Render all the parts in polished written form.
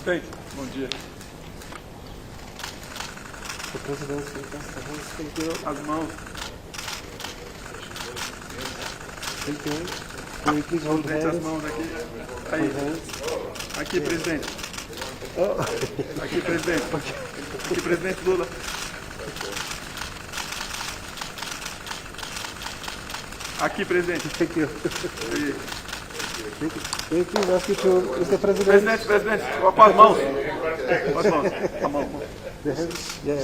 Presidente, bom dia. O presidente estendeu As mãos. Can you please hold Presidente, as hands? mãos aqui. Aí. Aqui, presidente. Aqui, presidente. Aqui, presidente Lula. Aqui, presidente. Thank you. Aí. Can you please ask you to, Mr. President? Presidente, com as mãos. Com as mãos. A mão. The hands? Yeah.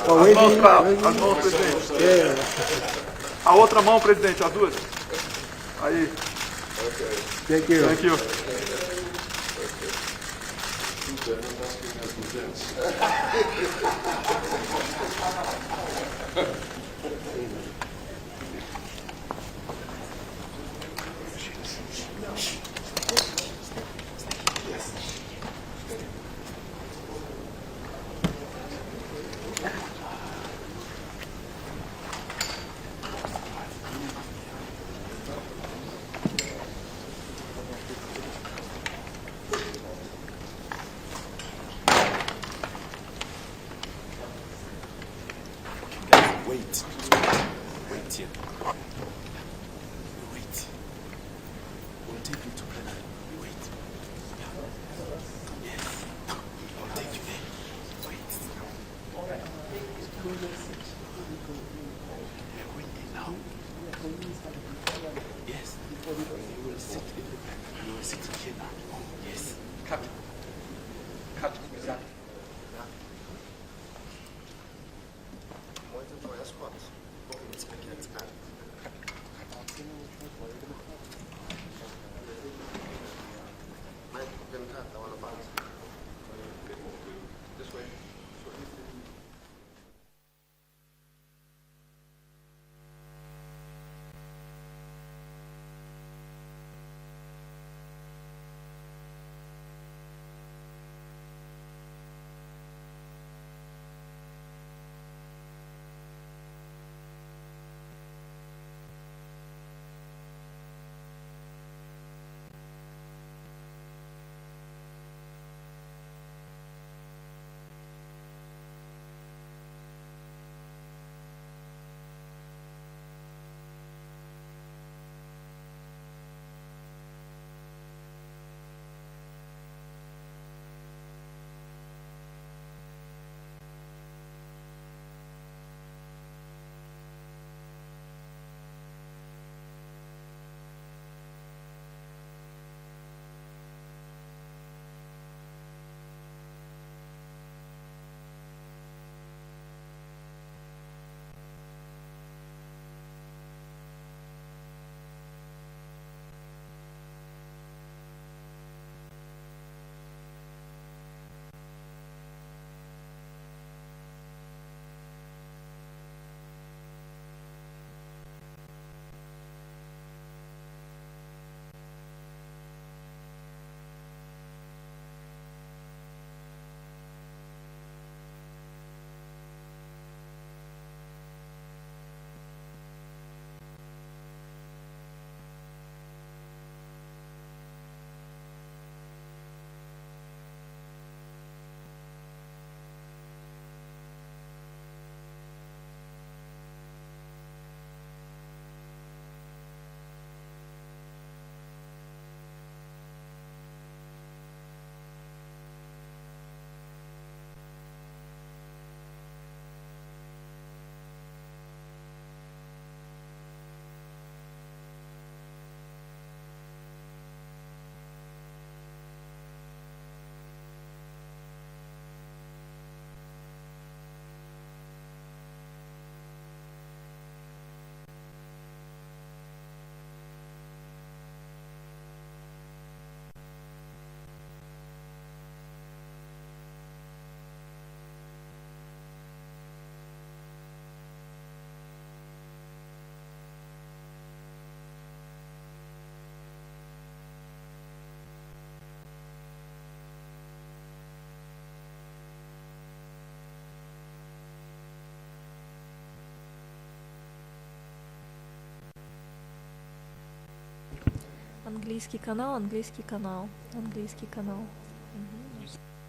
As mãos, as mãos, presidente. Yeah. A outra mão, presidente, as duas. Aí. Thank you. Thank you. Wait. Wait here. Wait. We'll take you to Canada. Wait. Yes. I'll take you there. Wait. Yeah, wait now. Yes. You will sit in the back. You will sit here now. Yes. Cut. Cut. Exactly. Английский канал, английский канал, английский канал. Угу.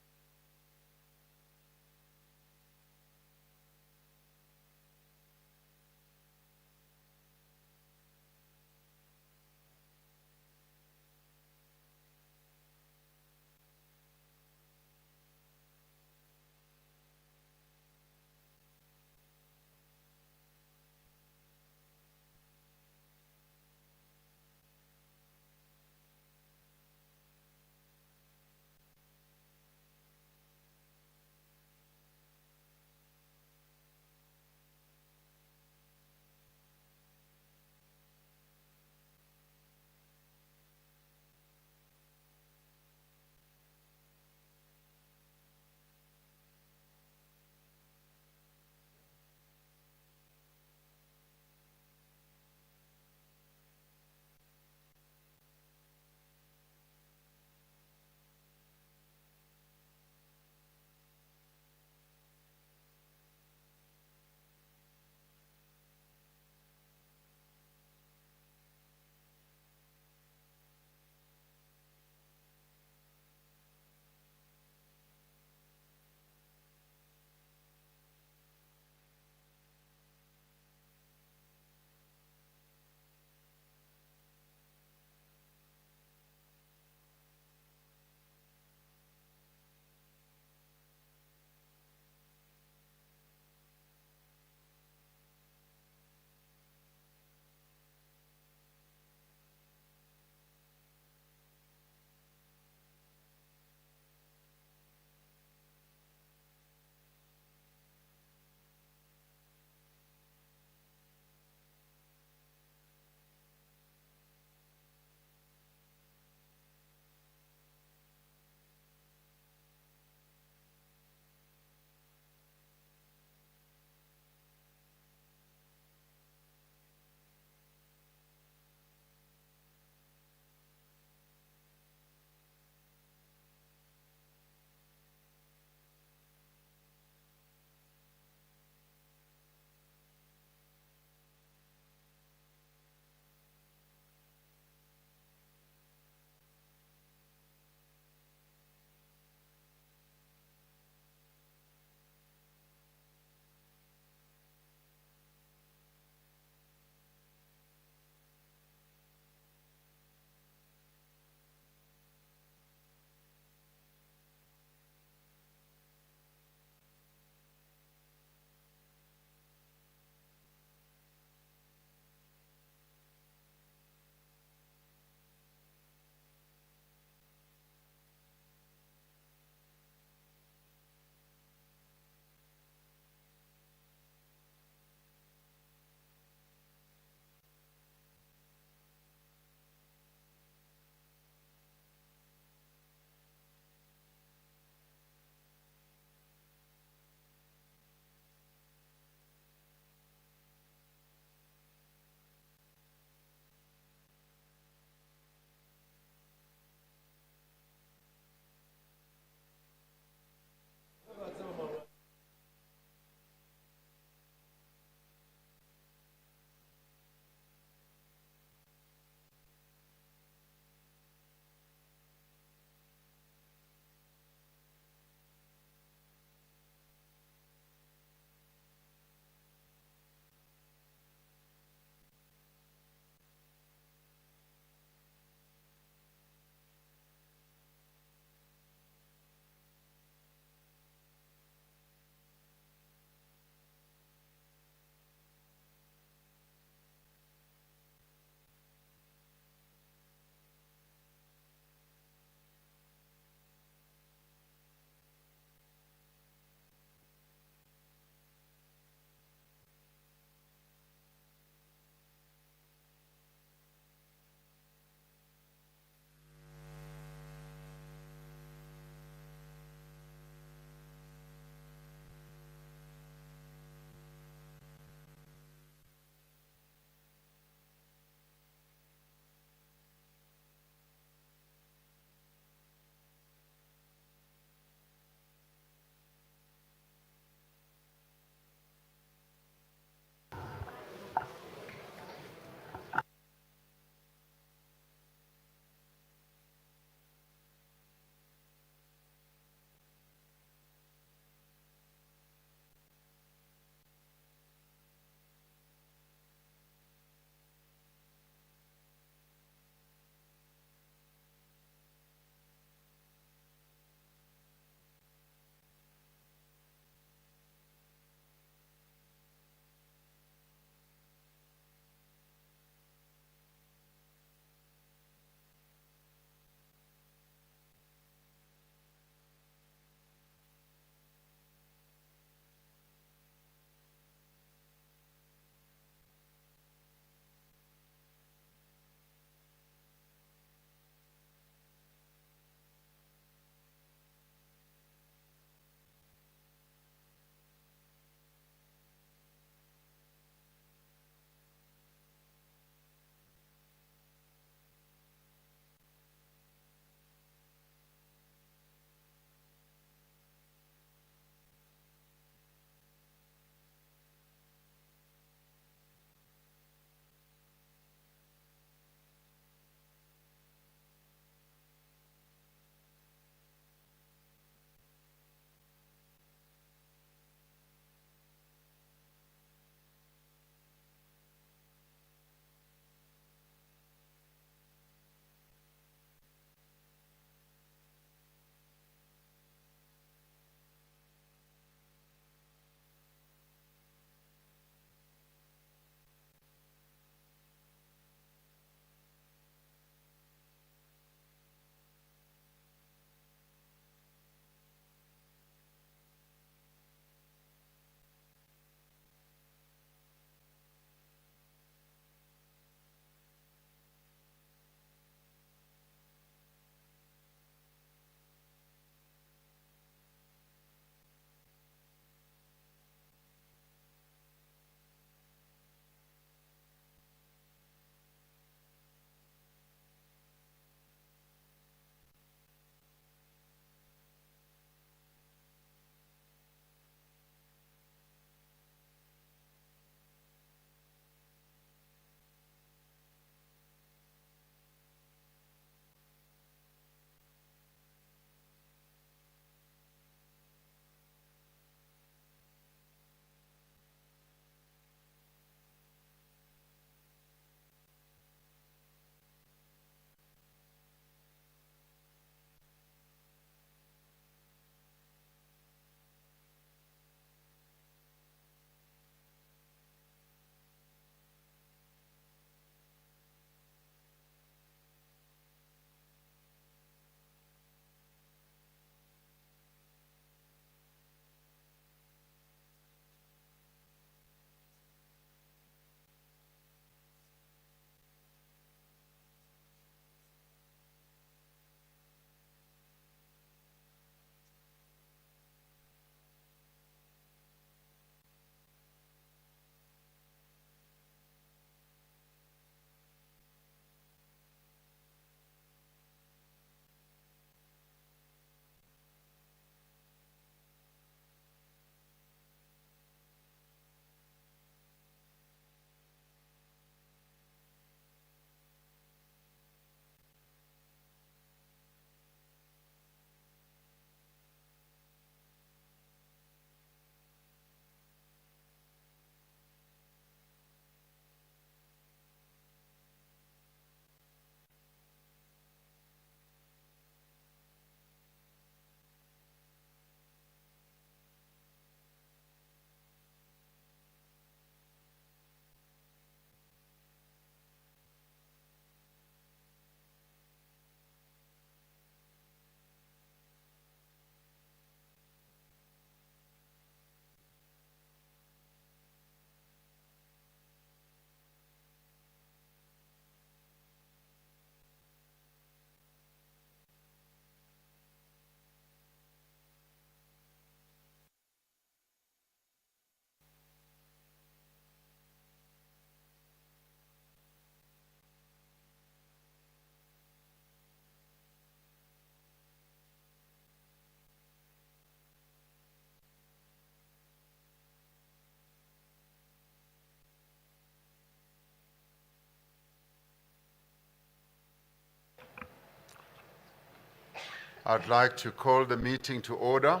I'd like to call the meeting to order.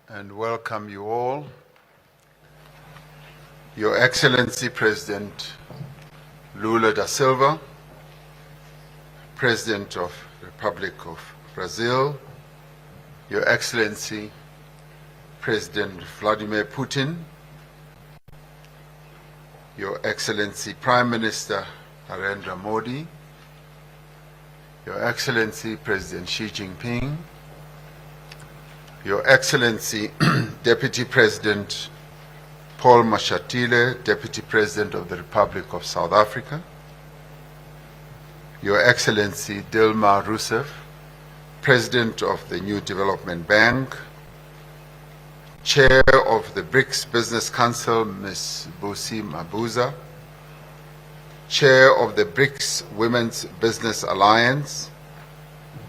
And welcome you all. Your Excellency President Lula da Silva, President of the Republic of Brazil, Your Excellency President Vladimir Putin, Your Excellency Prime Minister Narendra Modi, Your Excellency President Xi Jinping, Your Excellency Deputy President Paul Mashatile, Deputy President of the Republic of South Africa, Your Excellency Dilma Rousseff, President of the New Development Bank, Chair of the BRICS Business Council, Ms. Busi Mabuza, Chair of the BRICS Women's Business Alliance,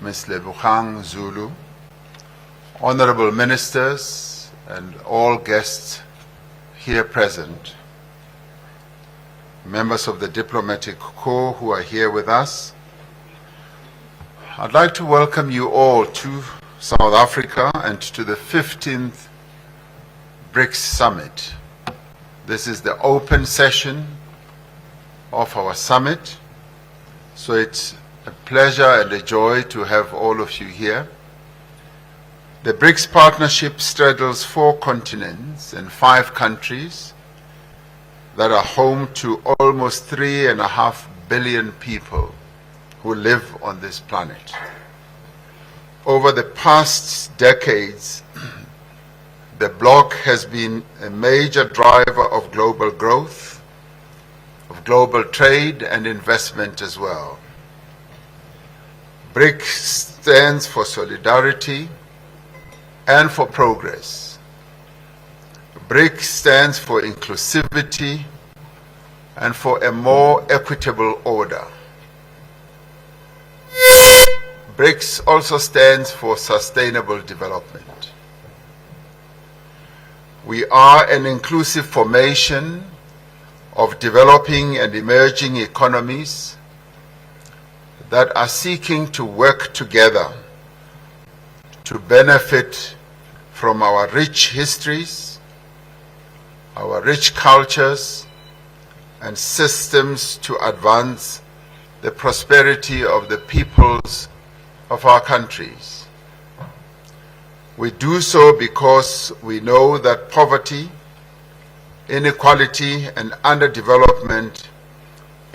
Ms. Lebogang Zulu, Honorable Ministers and all guests here present, members of the diplomatic corps who are here with us, I'd like to welcome you all to South Africa and to the 15th BRICS Summit. This is the open session of our summit, so it's a pleasure and a joy to have all of you here. The BRICS partnership straddles 4 continents and 5 countries that are home to almost 3.5 billion people who live on this planet. Over the past decades, the bloc has been a major driver of global growth, of global trade and investment as well. BRICS stands for solidarity and for progress. BRICS stands for inclusivity and for a more equitable order. BRICS also stands for sustainable development. We are an inclusive formation of developing and emerging economies that are seeking to work together to benefit from our rich histories, our rich cultures, and systems to advance the prosperity of the peoples of our countries. We do so because we know that poverty, inequality, and underdevelopment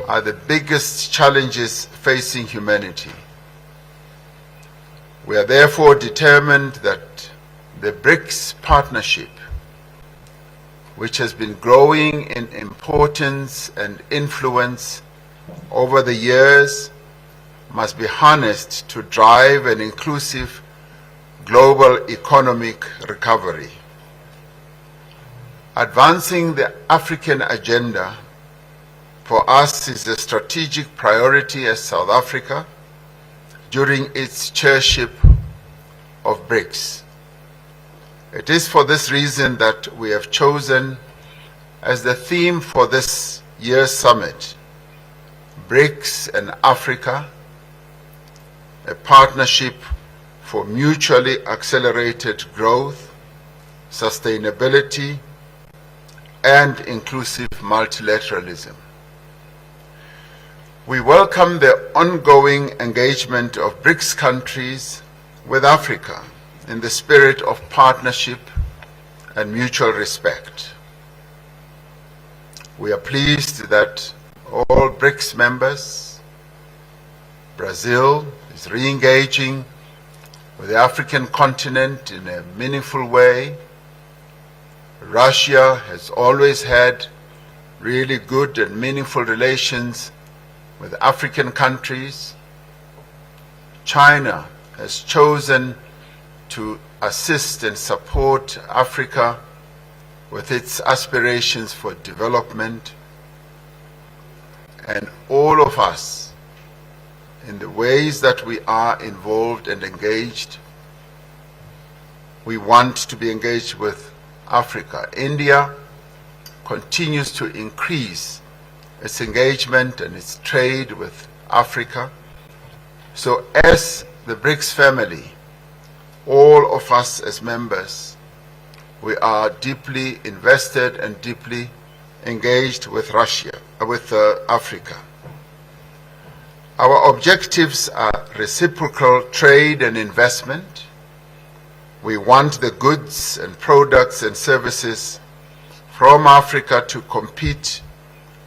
are the biggest challenges facing humanity. We are therefore determined that the BRICS partnership, which has been growing in importance and influence over the years, must be harnessed to drive an inclusive global economic recovery. Advancing the African agenda for us is a strategic priority as South Africa during its chairship of BRICS. It is for this reason that we have chosen as the theme for this year's summit, BRICS and Africa, a partnership for mutually accelerated growth, sustainability, and inclusive multilateralism. We welcome the ongoing engagement of BRICS countries with Africa in the spirit of partnership and mutual respect. We are pleased that all BRICS members, Brazil is re-engaging with the African continent in a meaningful way. Russia has always had really good and meaningful relations with African countries. China has chosen to assist and support Africa with its aspirations for development. And all of us, in the ways that we are involved and engaged, we want to be engaged with Africa. India continues to increase its engagement and its trade with Africa. So as the BRICS family, all of us as members, we are deeply invested and deeply engaged with Africa. Our objectives are reciprocal trade and investment. We want the goods and products and services from Africa to compete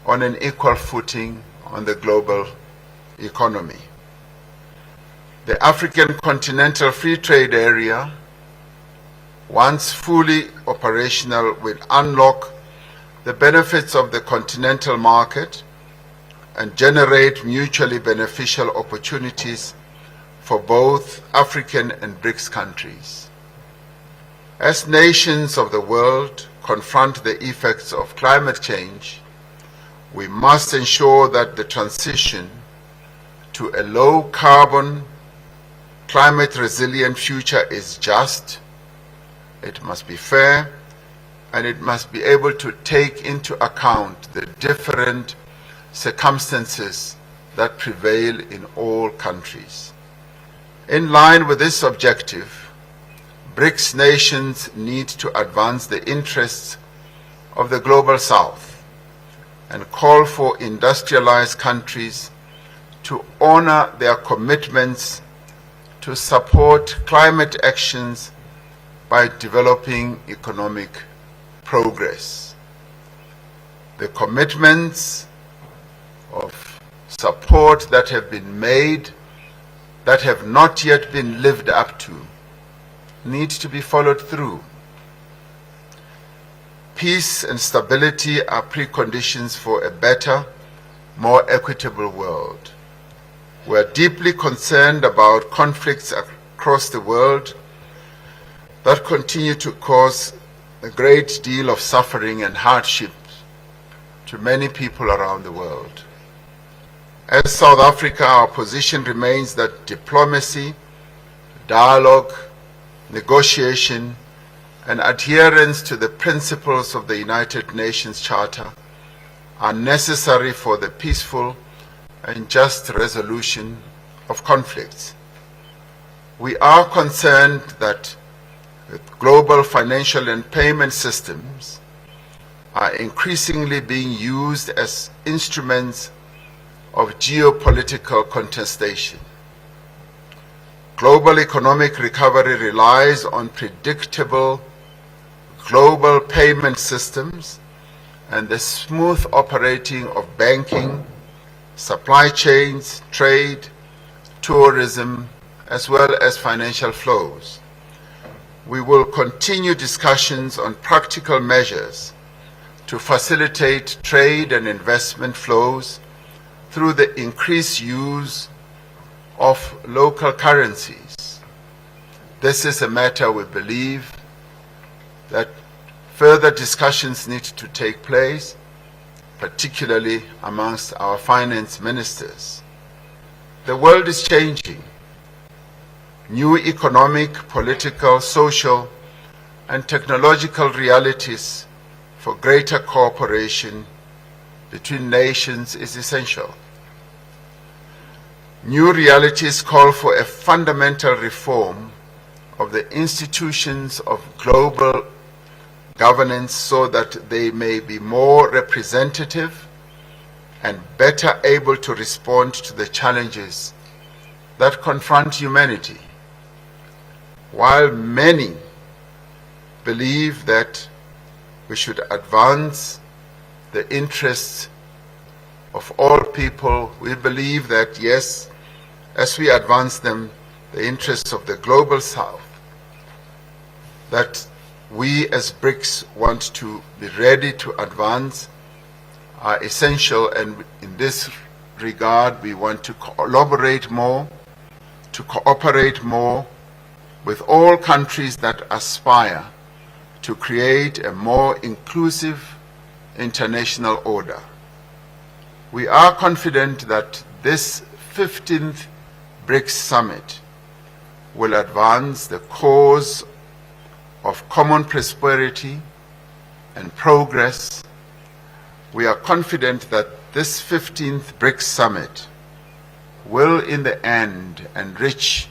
on an equal footing on the global economy. The African Continental Free Trade Area, once fully operational, will unlock the benefits of the continental market and generate mutually beneficial opportunities for both African and BRICS countries. As nations of the world confront the effects of climate change, we must ensure that the transition to a low-carbon, climate-resilient future is just, it must be fair, and it must be able to take into account the different circumstances that prevail in all countries. In line with this objective, BRICS nations need to advance the interests of the Global South and call for industrialized countries to honor their commitments to support climate actions by developing economic progress. The commitments of support that have been made that have not yet been lived up to need to be followed through. Peace and stability are preconditions for a better, more equitable world. We are deeply concerned about conflicts across the world that continue to cause a great deal of suffering and hardship to many people around the world. As South Africa, our position remains that diplomacy, dialogue, negotiation, and adherence to the principles of the United Nations Charter are necessary for the peaceful and just resolution of conflicts. We are concerned that global financial and payment systems are increasingly being used as instruments of geopolitical contestation. Global economic recovery relies on predictable global payment systems and the smooth operating of banking, supply chains, trade, tourism, as well as financial flows. We will continue discussions on practical measures to facilitate trade and investment flows through the increased use of local currencies. This is a matter we believe that further discussions need to take place, particularly amongst our finance ministers. The world is changing. New economic, political, social, and technological realities for greater cooperation between nations is essential. New realities call for a fundamental reform of the institutions of global governance so that they may be more representative and better able to respond to the challenges that confront humanity. While many believe that we should advance the interests of all people, we believe that, yes, as we advance them, the interests of the Global South, that we as BRICS want to be ready to advance are essential, and in this regard we want to collaborate more, to cooperate more with all countries that aspire to create a more inclusive international order. We are confident that this 15th BRICS Summit will advance the cause of common prosperity and progress. We are confident that this 15th BRICS Summit will in the end enrich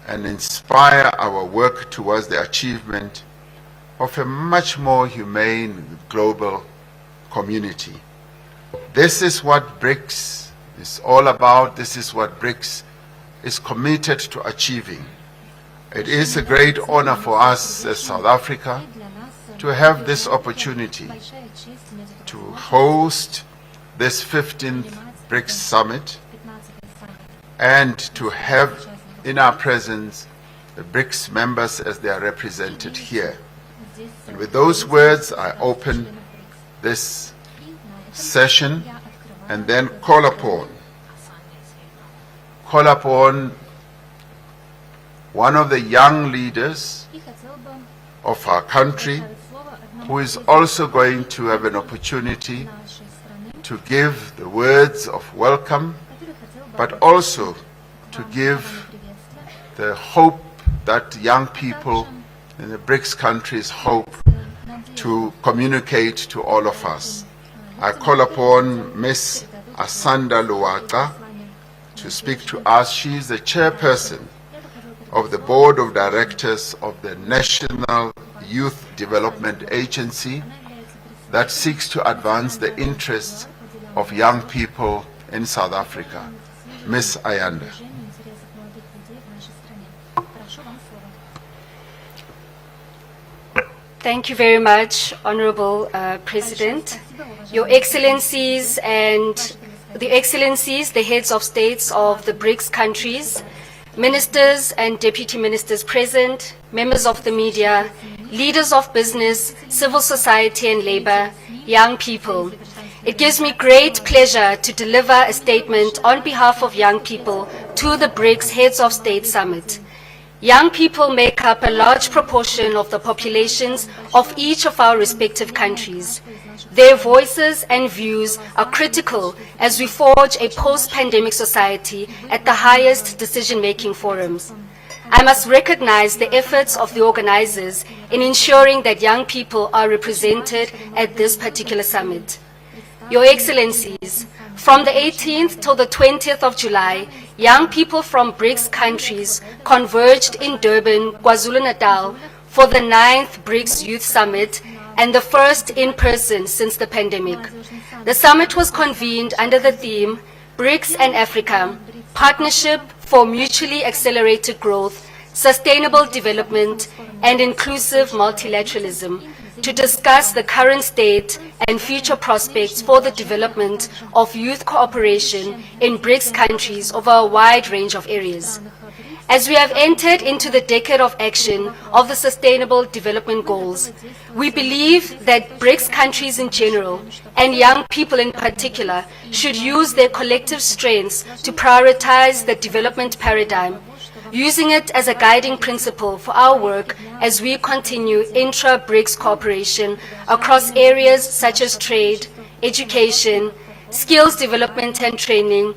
and inspire our work towards the achievement of a much more humane global community. This is what BRICS is all about. This is what BRICS is committed to achieving. It is a great honor for us as South Africa to have this opportunity to host this 15th BRICS Summit and to have in our presence the BRICS members as they are represented here. And with those words, I open this session and then call upon one of the young leaders of our country who is also going to have an opportunity to give the words of welcome, but also to give the hope that young people in the BRICS countries hope to communicate to all of us. I call upon Ms. Asanda Luaka to speak to us. She is the chairperson of the Board of Directors of the National Youth Development Agency that seeks to advance the interests of young people in South Africa. Ms. Ayanda. Thank you very much, Honorable President. Your Excellencies and the heads of states of the BRICS countries, ministers and deputy ministers present, members of the media, leaders of business, civil society and labor, young people. It gives me great pleasure to deliver a statement on behalf of young people to the BRICS Heads of State Summit. Young people make up a large proportion of the populations of each of our respective countries. Their voices and views are critical as we forge a post-pandemic society at the highest decision-making forums. I must recognize the efforts of the organizers in ensuring that young people are represented at this particular summit. Your Excellencies, from the 18th till the 20th of July, young people from BRICS countries converged in Durban, KwaZulu-Natal for the 9th BRICS Youth Summit and the first in person since the pandemic. The summit was convened under the theme BRICS and Africa, Partnership for Mutually Accelerated Growth, Sustainable Development and Inclusive Multilateralism, to discuss the current state and future prospects for the development of youth cooperation in BRICS countries over a wide range of areas. As we have entered into the decade of action of the Sustainable Development Goals, we believe that BRICS countries in general, and young people in particular, should use their collective strengths to prioritize the development paradigm, using it as a guiding principle for our work as we continue intra-BRICS cooperation across areas such as trade, education, skills development and training,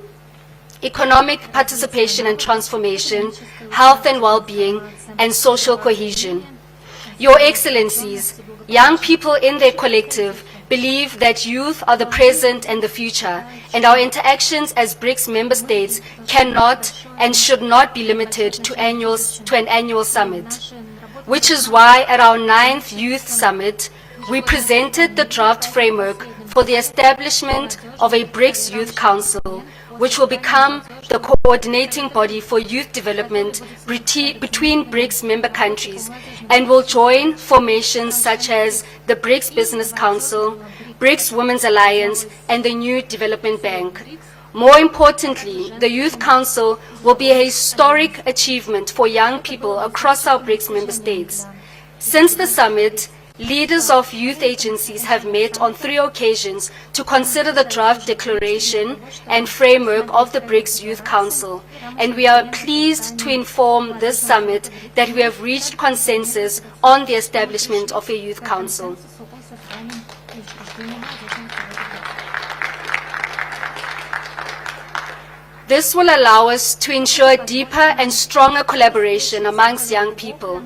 economic participation and transformation, health and well-being, and social cohesion. Your Excellencies, young people in their collective believe that youth are the present and the future, and our interactions as BRICS member states cannot and should not be limited to an annual summit, which is why at our 9th Youth Summit, we presented the draft framework for the establishment of a BRICS Youth Council, which will become the coordinating body for youth development between BRICS member countries and will join formations such as the BRICS Business Council, BRICS Women's Alliance, and the New Development Bank. More importantly, the Youth Council will be a historic achievement for young people across our BRICS member states. Since the summit, leaders of youth agencies have met on 3 occasions to consider the draft declaration and framework of the BRICS Youth Council, and we are pleased to inform this summit that we have reached consensus on the establishment of a Youth Council. This will allow us to ensure deeper and stronger collaboration amongst young people.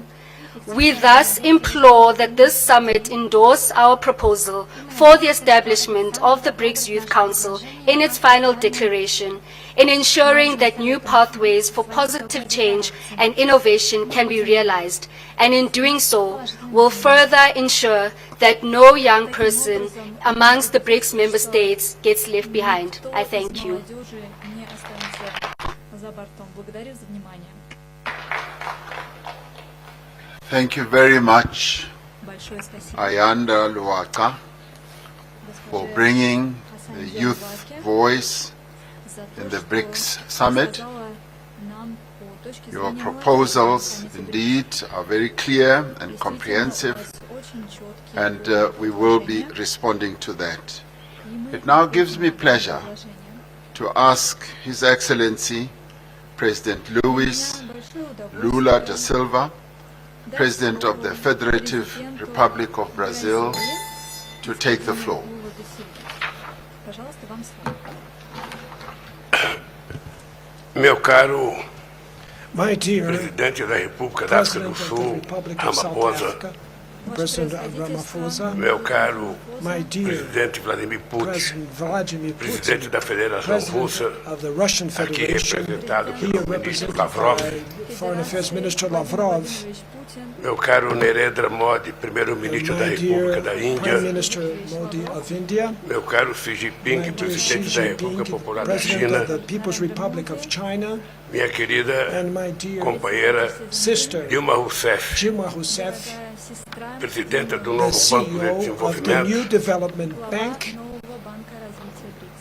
We thus implore that this summit endorse our proposal for the establishment of the BRICS Youth Council in its final declaration, in ensuring that new pathways for positive change and innovation can be realized, and in doing so will further ensure that no young person amongst the BRICS member states gets left behind. I thank you. Thank you very much, Ayanda Luaka, for bringing the youth voice in the BRICS summit. Your proposals indeed are very clear and comprehensive, and we will be responding to that. It now gives me pleasure to ask His Excellency President Luis Lula da Silva, President of the Federative Republic of Brazil, to take the floor. Meu caro My dear Presidente da República da África do Sul, Ramaphosa, President Ramaphosa, meu caro my dear Presidente Vladimir Putin, President Vladimir Presidente Putin, da Federação Russa, President of the Russian aqui Federation, representado here pelo Ministro represented Lavrov, by Foreign Affairs Minister Lavrov, meu caro Narendra Modi, Primeiro-Ministro da my República dear da Prime Índia, Minister Modi of India, meu caro Xi Jinping, my dear Xi Presidente da República Jinping, Popular da President China, of the People's Republic of China, minha querida and my dear companheira sister Dilma Rousseff, Dilma Rousseff, Presidenta do the novo Banco de CEO of the Desenvolvimento, New Development Bank,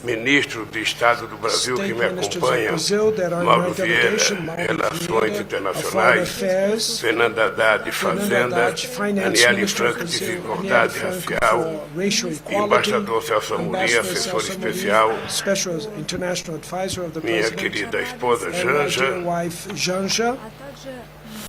Ministro de Estado do Brasil que me State Ministers of acompanha, Brazil that are in Mauro my Vieira, delegation, Mauro Relações Vieira, of Foreign Internacionais, Affairs, Fernanda Haddad, Fazenda, Haddad, Finance Aniele Minister of Franco, Brazil, Desigualdade Aniele Franco Racial, for Racial Equality, Embaixador Celso Amorim, Ambassador assessor Celso Amorim, especial, Special International Advisor of the minha President, querida esposa and my dear Janja, wife Janja,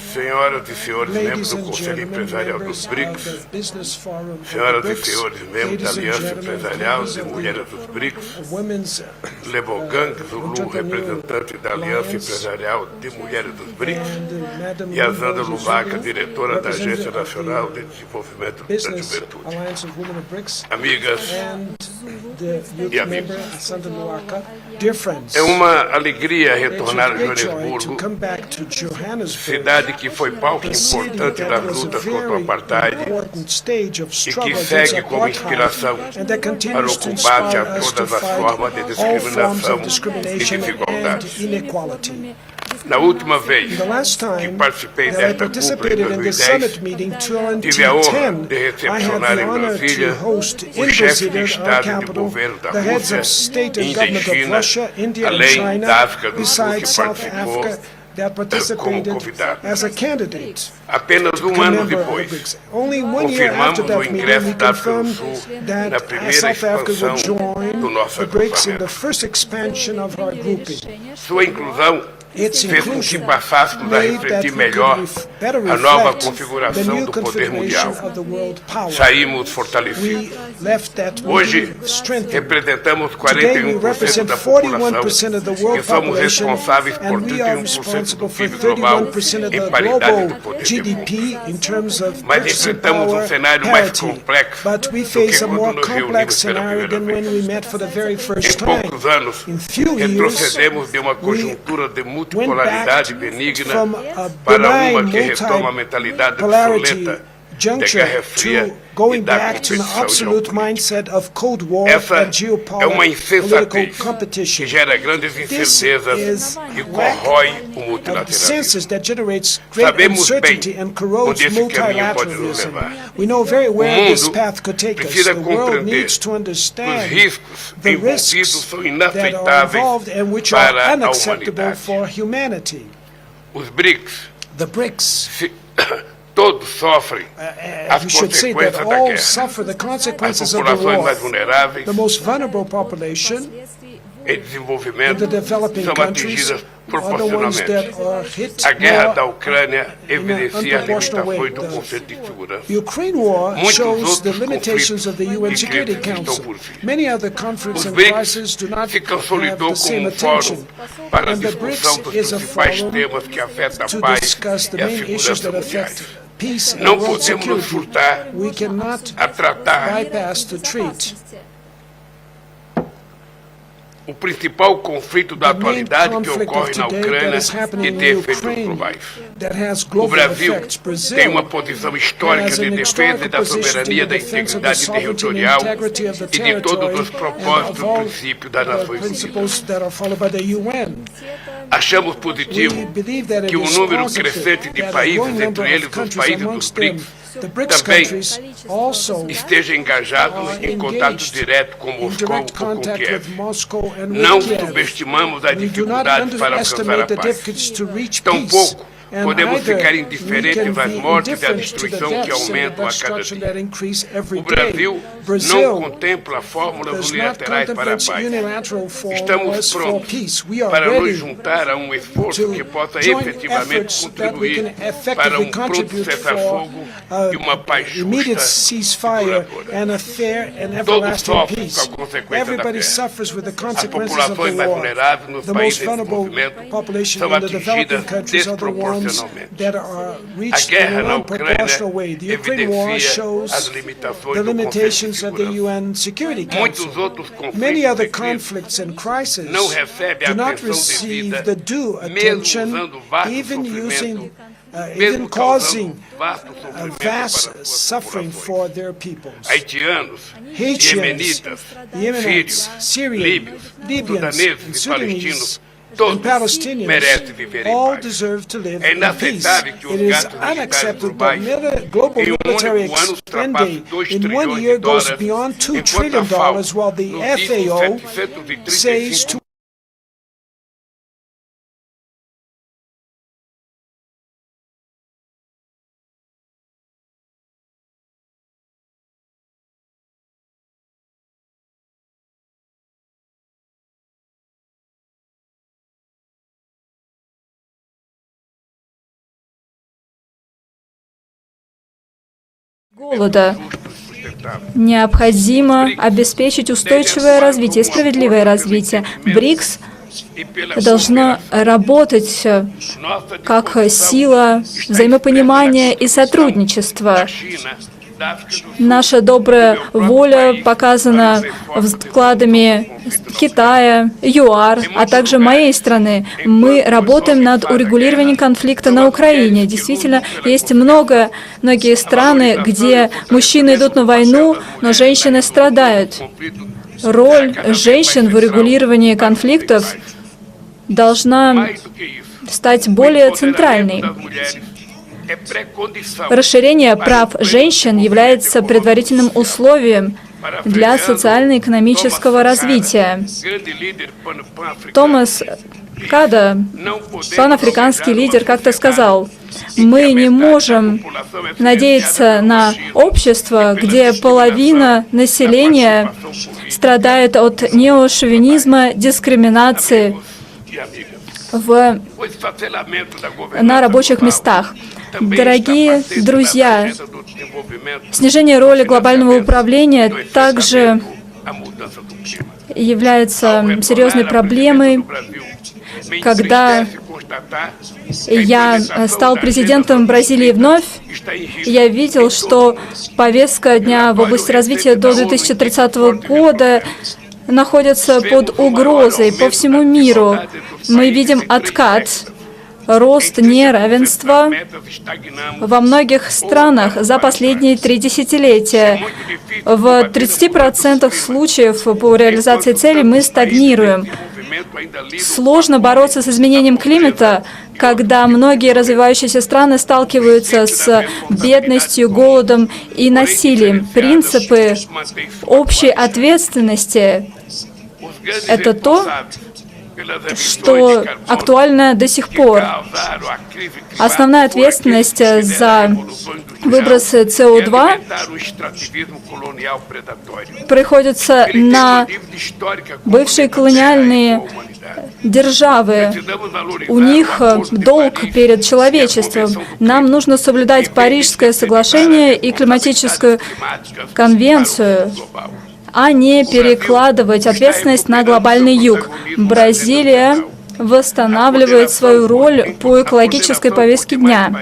senhoras e senhores membros ladies do and Conselho gentlemen, Empresarial members dos of BRICS, the Business Forum of the senhoras e BRICS, senhores membros da ladies and Aliança gentlemen, Empresarial members de of the Mulheres dos BRICS, Women's Lebogang Zulu, Entrepreneur representante da Aliança Alliance, Empresarial de Mulheres dos BRICS, and Madam e a Zanda Lula Luvaca, Zulu, diretora da Agência representative of Nacional the de Desenvolvimento da Business Juventude. Alliance of Women of BRICS, Amigas, and the youth E amigos. member, Sandra Luaka. Dear friends, é uma alegria it's retornar a a great joy to Joanesburgo, come back to Johannesburg, cidade que foi palco a city importante that das was a lutas contra o very apartheid important stage of e que struggle against segue como apartheid, inspiração and that para continues o to combate inspire a us to todas as fight formas de all forms discriminação of e discrimination and desigualdade. inequality. Na última vez The last que time participei that I desta cúpula em participated in the 2010, summit meeting tive a honra 2010, de I had recepcionar the em honor Brasília to host in os chefes de Brasilia, our Estado e de capital, governo da the heads Rússia, of state and Índia e government of China, Russia, India and além China, da África do Sul que besides South participou Africa, that participated convidado. as a candidate. Apenas become ano member of the depois, BRICS. Only 1 year after confirmamos o that meeting, ingresso we da África do confirmed Sul na that primeira South Africa expansão would join do nosso the BRICS in the agrupamento. first expansion of our grouping. Sua inclusão Its fez com que inclusion passássemos a made that refletir we melhor could better a nova reflect the configuração new do poder configuration mundial. of the world power. Saímos fortalecidos. We left that Hoje, meeting strengthened. representamos Today we 41% represent da 41% of the população world e somos population, responsáveis por and we are 31% responsible do for PIB global 31% of em the paridade global do poder de GDP in terms of Mas purchasing enfrentamos power cenário mais parity. complexo But we do face que a quando more nos complex reunimos pela scenario than primeira when vez. we met for the very Em first time. poucos anos, In few years, retrocedemos de uma we conjuntura de went multipolaridade back benigna from a para benign uma que retoma a mentalidade multipolarity obsoleta de juncture Guerra Fria to e going da back to an competição absolute geopolítica. mindset of Cold War Essa and é uma geopolitical insensatez competition. que gera grandes This incertezas is e lack corrói o of multilateralismo. census that generates great Sabemos uncertainty bem and corrodes onde esse caminho pode nos multilateralism. levar. We know very where O this mundo path could take us. precisa The world compreender needs to que os understand riscos the envolvidos risks são that are inaceitáveis involved and which are para a unacceptable humanidade. for humanity. Os BRICS, The BRICS, todos sofrem as we should say that consequências da all guerra. suffer the As consequences of the populações mais war. vulneráveis The most vulnerable population em in desenvolvimento the developing são countries atingidas are the ones proporcionalmente. that are hit A guerra da more. Ucrânia evidencia as unproportional way. limitações do Conselho de Segurança. The Ukraine war Muitos shows the outros limitations of the UN conflitos e Security crises estão Council. por vir. Many other conflicts Os and BRICS crises do not se have consolidou the same como um fórum attention. para a And the discussão BRICS dos is a principais forum temas que afetam a to paz discuss the e a main issues segurança that affect mundiais. peace and Não world podemos nos security, furtar we cannot a tratar bypass to treat o principal conflito da the main atualidade que conflict of ocorre na today that Ucrânia is happening e in tem efeitos Ukraine globais. that has O global Brasil effects. tem uma Brazil posição histórica has de an defesa historical da position soberania, in da defense of the integridade sovereignty and territorial integrity of the e de todos territory os and propósitos of e all princípios das the Nações Unidas. principles that are followed by the UN. Achamos positivo We believe that it que o is número positive crescente de that a países, growing number entre eles of os countries países dos amongst them, BRICS, the BRICS também countries also esteja engajado em contato engaged direto com in Moscou direct ou com contact Kiev. with Moscow and Não with Kiev. subestimamos a We do not dificuldade para alcançar a underestimate the paz. difficulties to reach peace. Tampouco And podemos either ficar we indiferentes can às be mortes e à indifferent to the destruição que deaths and aumentam a cada destruction dia. that increase every O day. Brasil não Brazil contempla fórmulas does not unilaterais para a contemplate paz. unilateral Estamos formulas for prontos peace. We are para nos ready juntar a um esforço que to possa join efetivamente efforts that we contribuir can para effectively um pronto contribute for cessar-fogo e uma paz immediate justa e ceasefire duradoura. and a fair and Todos everlasting sofrem peace. com a consequência da Everybody guerra. suffers with the As consequences of populações the mais war. vulneráveis nos The most países em vulnerable desenvolvimento population são in the developing atingidas countries are the ones desproporcionalmente. that are A reached in guerra na an Ucrânia unproportional way. The Ukraine war evidencia shows as limitações the do Conselho de limitations of the Segurança. UN Security Muitos Council. outros conflitos Many other e crises conflicts and crises não recebem a do not atenção receive devida, the due mesmo attention, usando vasto even sofrimento, even mesmo causing causando vasto a sofrimento para vast suas suffering populações. for their peoples. Haitianos, Haitians, Yemenitas, Yemenites, sírios, Syrians, líbios, Libyans, sudaneses and e Sudanese, palestinos, and todos Palestinians merecem viver em all paz. deserve to live É in peace. inaceitável que os It is gastos militares unacceptable that globais global em military único ano spending ultrapassam 2 in trilhões 1 de year goes dólares, beyond $2 enquanto a trillion, FAO while the nos diz FAO 735 says to голода. Необходимо обеспечить устойчивое развитие и справедливое развитие. БРИКС должно работать как сила взаимопонимания и сотрудничества. Наша добрая воля показана вкладами Китая, ЮАР, а также моей страны. Мы работаем над урегулированием конфликта на Украине. Действительно, есть многие страны, где мужчины идут на войну, но женщины страдают. Роль женщин в урегулировании конфликтов должна стать более центральной. Расширение прав женщин является предварительным условием для социально-экономического развития. Томас Када, панафриканский лидер, как-то сказал: мы не можем надеяться на общество, где половина населения страдает от неошовинизма, дискриминации на рабочих местах. Дорогие друзья, снижение роли глобального управления также является серьезной проблемой. Когда я стал президентом Бразилии вновь, я видел, что повестка дня в области развития до 2030 года находится под угрозой по всему миру. Мы видим откат, рост неравенства во многих странах за последние 3 десятилетия. В 30% случаев по реализации целей мы стагнируем. Сложно бороться с изменением климата, когда многие развивающиеся страны сталкиваются с бедностью, голодом и насилием. Принципы общей ответственности — это то, что актуально до сих пор. Основная ответственность за выбросы СО2 приходится на бывшие колониальные державы. У них долг перед человечеством. Нам нужно соблюдать Парижское соглашение и климатическую конвенцию, а не перекладывать ответственность на глобальный юг. Бразилия восстанавливает свою роль по экологической повестке дня.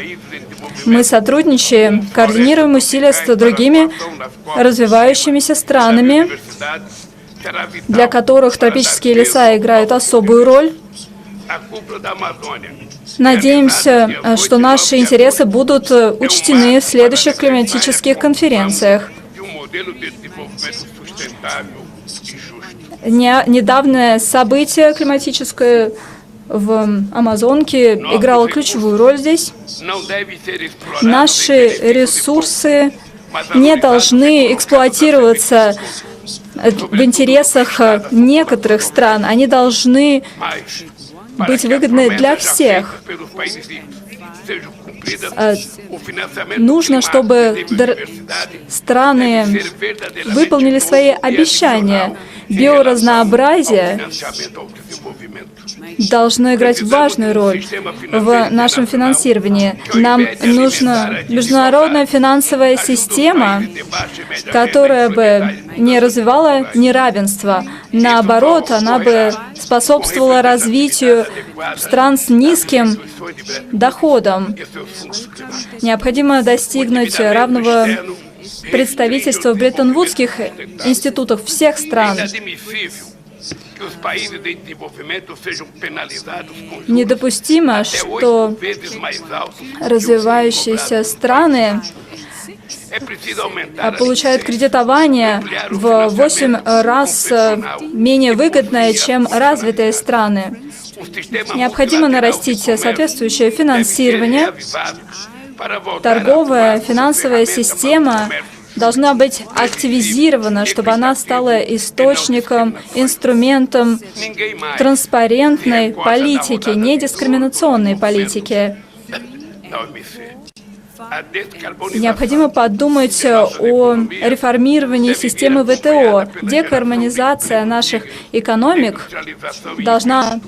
Мы сотрудничаем, координируем усилия с другими развивающимися странами, для которых тропические леса играют особую роль. Надеемся, что наши интересы будут учтены в следующих климатических конференциях. Недавнее событие климатическое в Амазонке играло ключевую роль здесь. Наши ресурсы не должны эксплуатироваться в интересах некоторых стран. Они должны быть выгодны для всех. Нужно, чтобы страны выполнили свои обещания. Биоразнообразие должно играть важную роль в нашем финансировании. Нам нужна международная финансовая система, которая бы не развивала неравенство. Наоборот, она бы способствовала развитию стран с низким доходом. Необходимо достигнуть равного представительства в бреттон-вудских институтах всех стран. Недопустимо, что развивающиеся страны получают кредитование в 8 раз менее выгодное, чем развитые страны. Необходимо нарастить соответствующее финансирование. Торговая финансовая система должна быть активизирована, чтобы она стала источником, инструментом транспарентной политики, недискриминационной политики. Необходимо подумать о реформировании системы ВТО. Декарбонизация наших экономик должна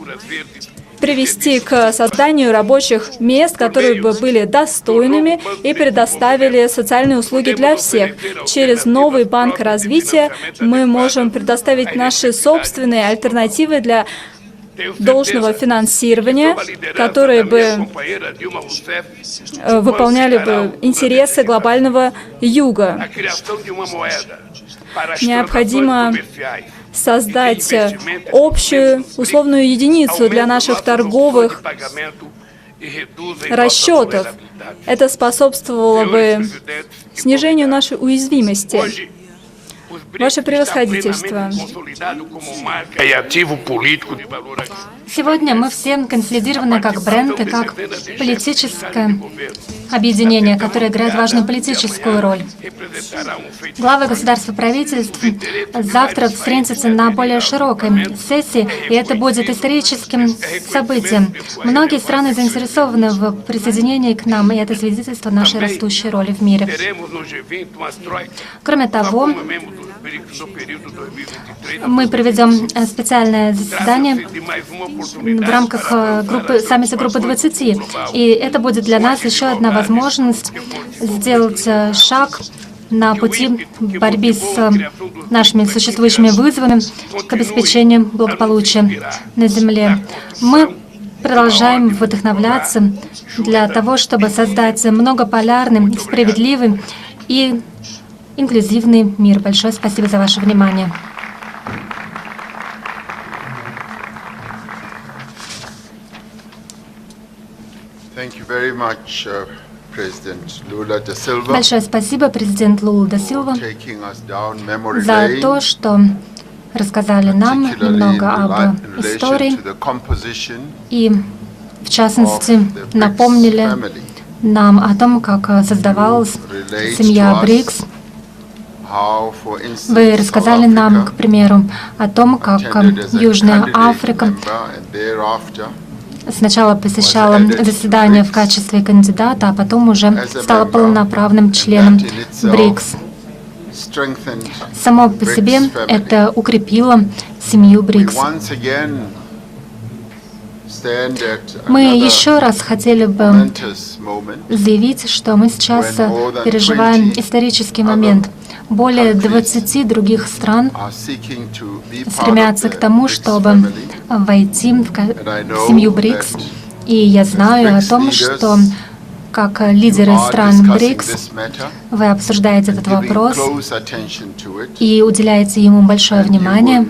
привести к созданию рабочих мест, которые бы были достойными и предоставили социальные услуги для всех. Через новый банк развития мы можем предоставить наши собственные альтернативы для должного финансирования, которые бы выполняли бы интересы глобального юга. Необходимо создать общую условную единицу для наших торговых расчетов. Это способствовало бы снижению нашей уязвимости. Ваше превосходительство. Сегодня мы все консолидированы как бренд и как политическое объединение, которое играет важную политическую роль. Главы государств и правительств завтра встретятся на более широкой сессии, и это будет историческим событием. Многие страны заинтересованы в присоединении к нам, и это свидетельство нашей растущей роли в мире. Кроме того, мы проведем специальное заседание в рамках саммита группы 20, и это будет для нас еще одна возможность сделать шаг на пути борьбы с нашими существующими вызовами к обеспечению благополучия на Земле. Мы продолжаем вдохновляться для того, чтобы создать многополярный, справедливый и инклюзивный мир. Большое спасибо за ваше внимание. Большое спасибо, президент Лула да Силва, за то, что рассказали нам немного об истории и, в частности, напомнили нам о том, как создавалась семья БРИКС. Вы рассказали нам, к примеру, о том, как Южная Африка сначала посещала заседание в качестве кандидата, а потом уже стала полноправным членом БРИКС. Само по себе это укрепило семью БРИКС. Мы еще раз хотели бы заявить, что мы сейчас переживаем исторический момент. Более 20 других стран стремятся к тому, чтобы войти в семью БРИКС. И я знаю о том, что как лидеры стран БРИКС, вы обсуждаете этот вопрос и уделяете ему большое внимание.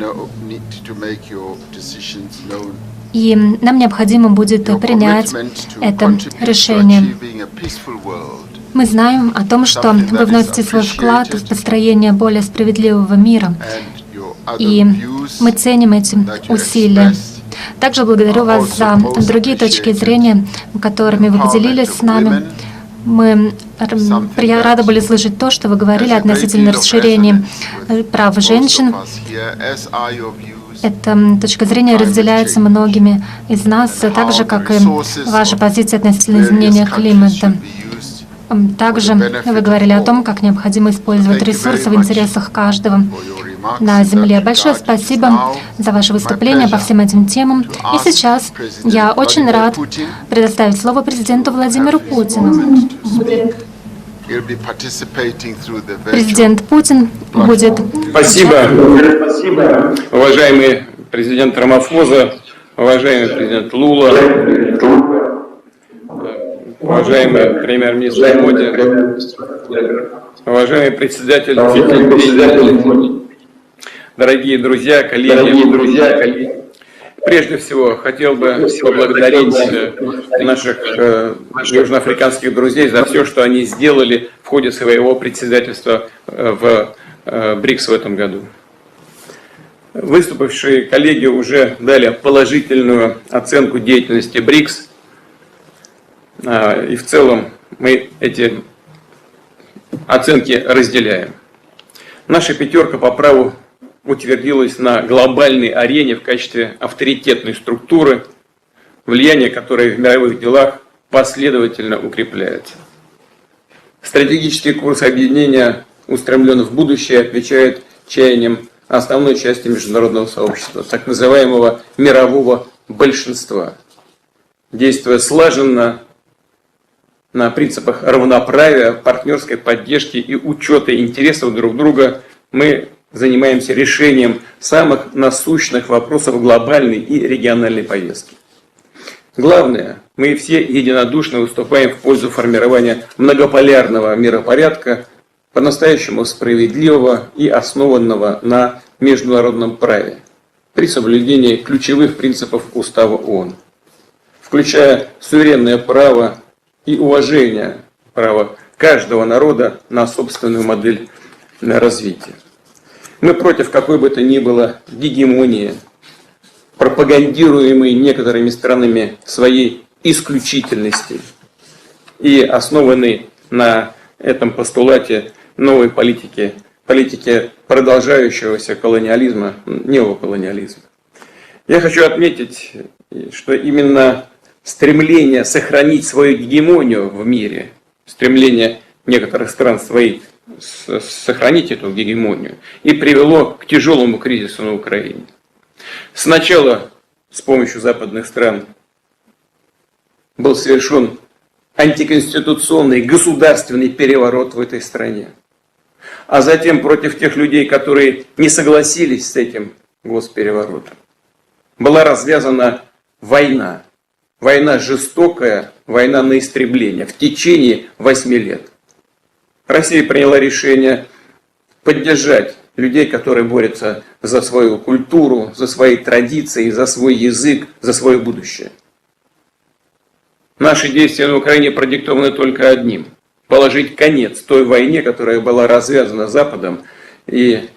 И нам необходимо будет принять это решение. Мы знаем о том, что вы вносите свой вклад в построение более справедливого мира, и мы ценим эти усилия. Также благодарю вас за другие точки зрения, которыми вы поделились с нами. Мы рады были слышать то, что вы говорили относительно расширения прав женщин. Эта точка зрения разделяется многими из нас, так же, как и ваша позиция относительно изменения климата. Также вы говорили о том, как необходимо использовать ресурсы в интересах каждого на Земле. Большое спасибо за ваше выступление по всем этим темам. И сейчас я очень рад предоставить слово президенту Владимиру Путину. Президент Путин будет... Спасибо. Уважаемый президент Рамафоза, уважаемый президент Лула, уважаемый премьер-министр Моди, уважаемый председатель, дорогие друзья, коллеги. Прежде всего, хотел бы поблагодарить наших южноафриканских друзей за все, что они сделали в ходе своего председательства в БРИКС в этом году. Выступившие коллеги уже дали положительную оценку деятельности БРИКС, и в целом мы эти оценки разделяем. Наша пятерка по праву утвердилась на глобальной арене в качестве авторитетной структуры, влияние которой в мировых делах последовательно укрепляется. Стратегический курс объединения, устремлен в будущее, отвечает чаяниям основной части международного сообщества, так называемого мирового большинства. Действуя слаженно на принципах равноправия, партнерской поддержки и учета интересов друг друга, мы занимаемся решением самых насущных вопросов глобальной и региональной повестки. Главное, мы все единодушно выступаем в пользу формирования многополярного миропорядка, по-настоящему справедливого и основанного на международном праве, при соблюдении ключевых принципов Устава ООН, включая суверенное право и уважение права каждого народа на собственную модель развития. Мы против какой бы то ни было гегемонии, пропагандируемой некоторыми странами своей исключительности и основанной на этом постулате новой политики продолжающегося колониализма, неоколониализма. Я хочу отметить, что именно стремление сохранить свою гегемонию в мире, стремление некоторых стран сохранить эту гегемонию, и привело к тяжелому кризису на Украине. Сначала с помощью западных стран был совершен антиконституционный государственный переворот в этой стране, а затем против тех людей, которые не согласились с этим госпереворотом, была развязана война. Война жестокая, война на истребление в течение 8 лет. Россия приняла решение поддержать людей, которые борются за свою культуру, за свои традиции, за свой язык, за свое будущее. Наши действия на Украине продиктованы только одним – положить конец той войне, которая была развязана Западом и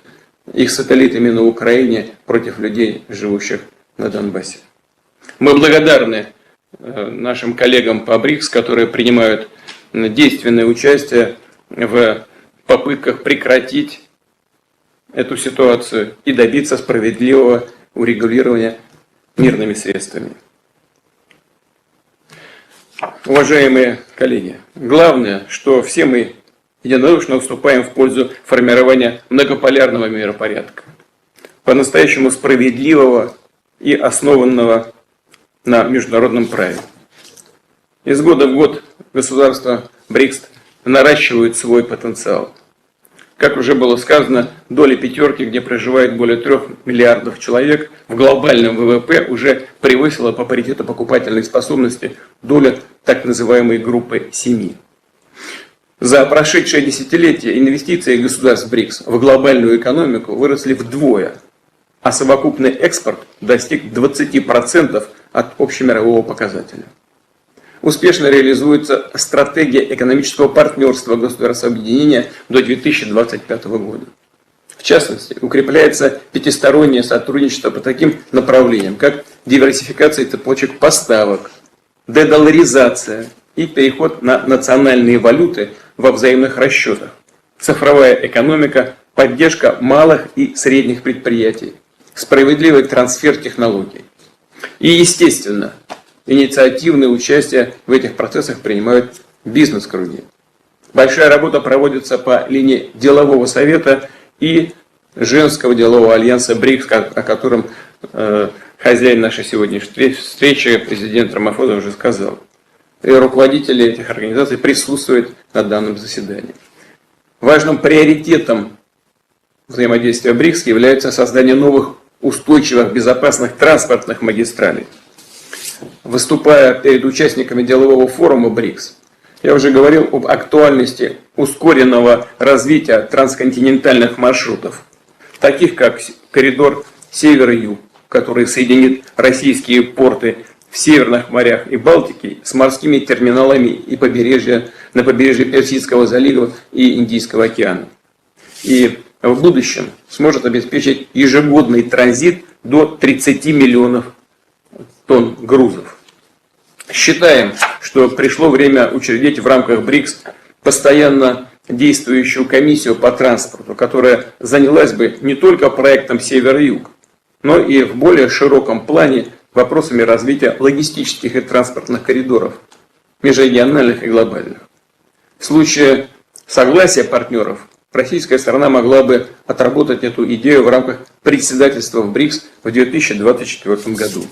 их сателлитами на Украине против людей, живущих на Донбассе. Мы благодарны нашим коллегам по БРИКС, которые принимают действенное участие в попытках прекратить эту ситуацию и добиться справедливого урегулирования мирными средствами. Уважаемые коллеги, главное, что все мы единодушно выступаем в пользу формирования многополярного миропорядка, по-настоящему справедливого и основанного на международном праве. Из года в год государства БРИКС наращивают свой потенциал. Как уже было сказано, доля пятерки, где проживает более 3 миллиардов человек, в глобальном ВВП уже превысила по паритету покупательной способности долю так называемой группы 7. За прошедшее десятилетие инвестиции государств БРИКС в глобальную экономику выросли вдвое, а совокупный экспорт достиг 20% от общемирового показателя. Успешно реализуется стратегия экономического партнерства государств объединения до 2025 года. В частности, укрепляется пятистороннее сотрудничество по таким направлениям, как диверсификация цепочек поставок, дедоларизация и переход на национальные валюты во взаимных расчетах, цифровая экономика, поддержка малых и средних предприятий, справедливый трансфер технологий. И, естественно, инициативное участие в этих процессах принимают бизнес-круги. Большая работа проводится по линии делового совета и женского делового альянса БРИКС, о котором хозяин нашей сегодняшней встречи, президент Рамапфоса, уже сказал. И руководители этих организаций присутствуют на данном заседании. Важным приоритетом взаимодействия БРИКС является создание новых устойчивых, безопасных транспортных магистралей. Выступая перед участниками делового форума БРИКС, я уже говорил об актуальности ускоренного развития трансконтинентальных маршрутов, таких как коридор Север и Юг, который соединит российские порты в Северных морях и Балтики с морскими терминалами и на побережье Персидского залива и Индийского океана. И в будущем сможет обеспечить ежегодный транзит до 30 миллионов тонн грузов. Считаем, что пришло время учредить в рамках БРИКС постоянно действующую комиссию по транспорту, которая занялась бы не только проектом Север и Юг, но и в более широком плане вопросами развития логистических и транспортных коридоров, межрегиональных и глобальных. В случае согласия партнеров, российская сторона могла бы отработать эту идею в рамках председательства в БРИКС в 2024 году.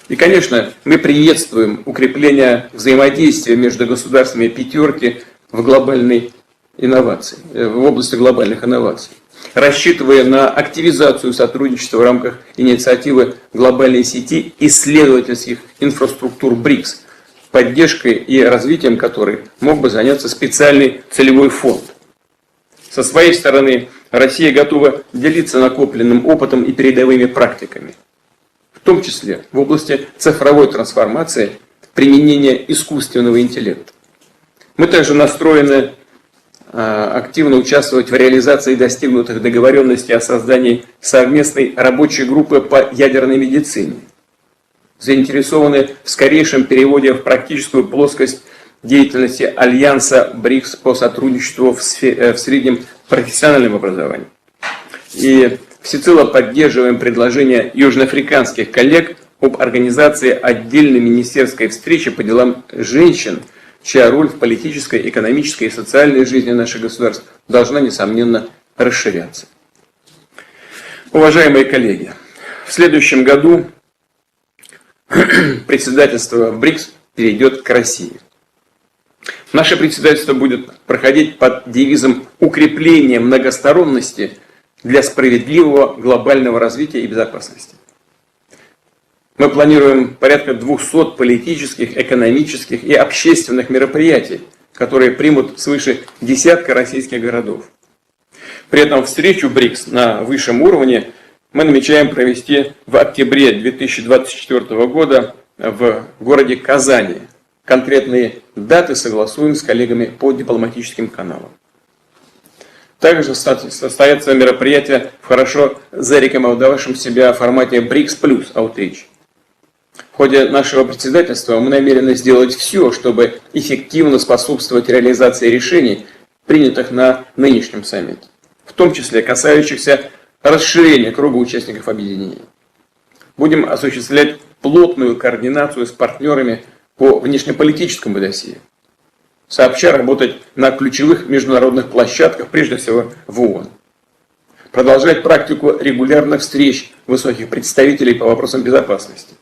И, конечно, мы приветствуем укрепление взаимодействия между государствами пятерки в глобальной инновации, в области глобальных инноваций, рассчитывая на активизацию сотрудничества в рамках инициативы глобальной сети исследовательских инфраструктур БРИКС, поддержкой и развитием которой мог бы заняться специальный целевой фонд. Со своей стороны, Россия готова делиться накопленным опытом и передовыми практиками, в том числе в области цифровой трансформации, применения искусственного интеллекта. Мы также настроены активно участвовать в реализации достигнутых договоренностей о создании совместной рабочей группы по ядерной медицине. Заинтересованы в скорейшем переводе в практическую плоскость деятельности Альянса БРИКС по сотрудничеству в среднем профессиональном образовании. И всецело поддерживаем предложение южноафриканских коллег об организации отдельной министерской встречи по делам женщин, чья роль в политической, экономической и социальной жизни наших государств должна, несомненно, расширяться. Уважаемые коллеги, в следующем году председательство в БРИКС перейдет к России. Наше председательство будет проходить под девизом укрепления многосторонности для справедливого глобального развития и безопасности. Мы планируем порядка 200 политических, экономических и общественных мероприятий, которые примут свыше десятка российских городов. При этом встречу БРИКС на высшем уровне мы намечаем провести в октябре 2024 года в городе Казани. Конкретные даты согласуем с коллегами по дипломатическим каналам. Также состоятся мероприятия в хорошо зарекомендовавшем себя формате БРИКС плюс Outreach. В ходе нашего председательства мы намерены сделать все, чтобы эффективно способствовать реализации решений, принятых на нынешнем саммите, в том числе касающихся расширения круга участников объединения. Будем осуществлять плотную координацию с партнерами по внешнеполитическому досье, сообща работать на ключевых международных площадках, прежде всего в ООН. Продолжать практику регулярных встреч высоких представителей по вопросам безопасности.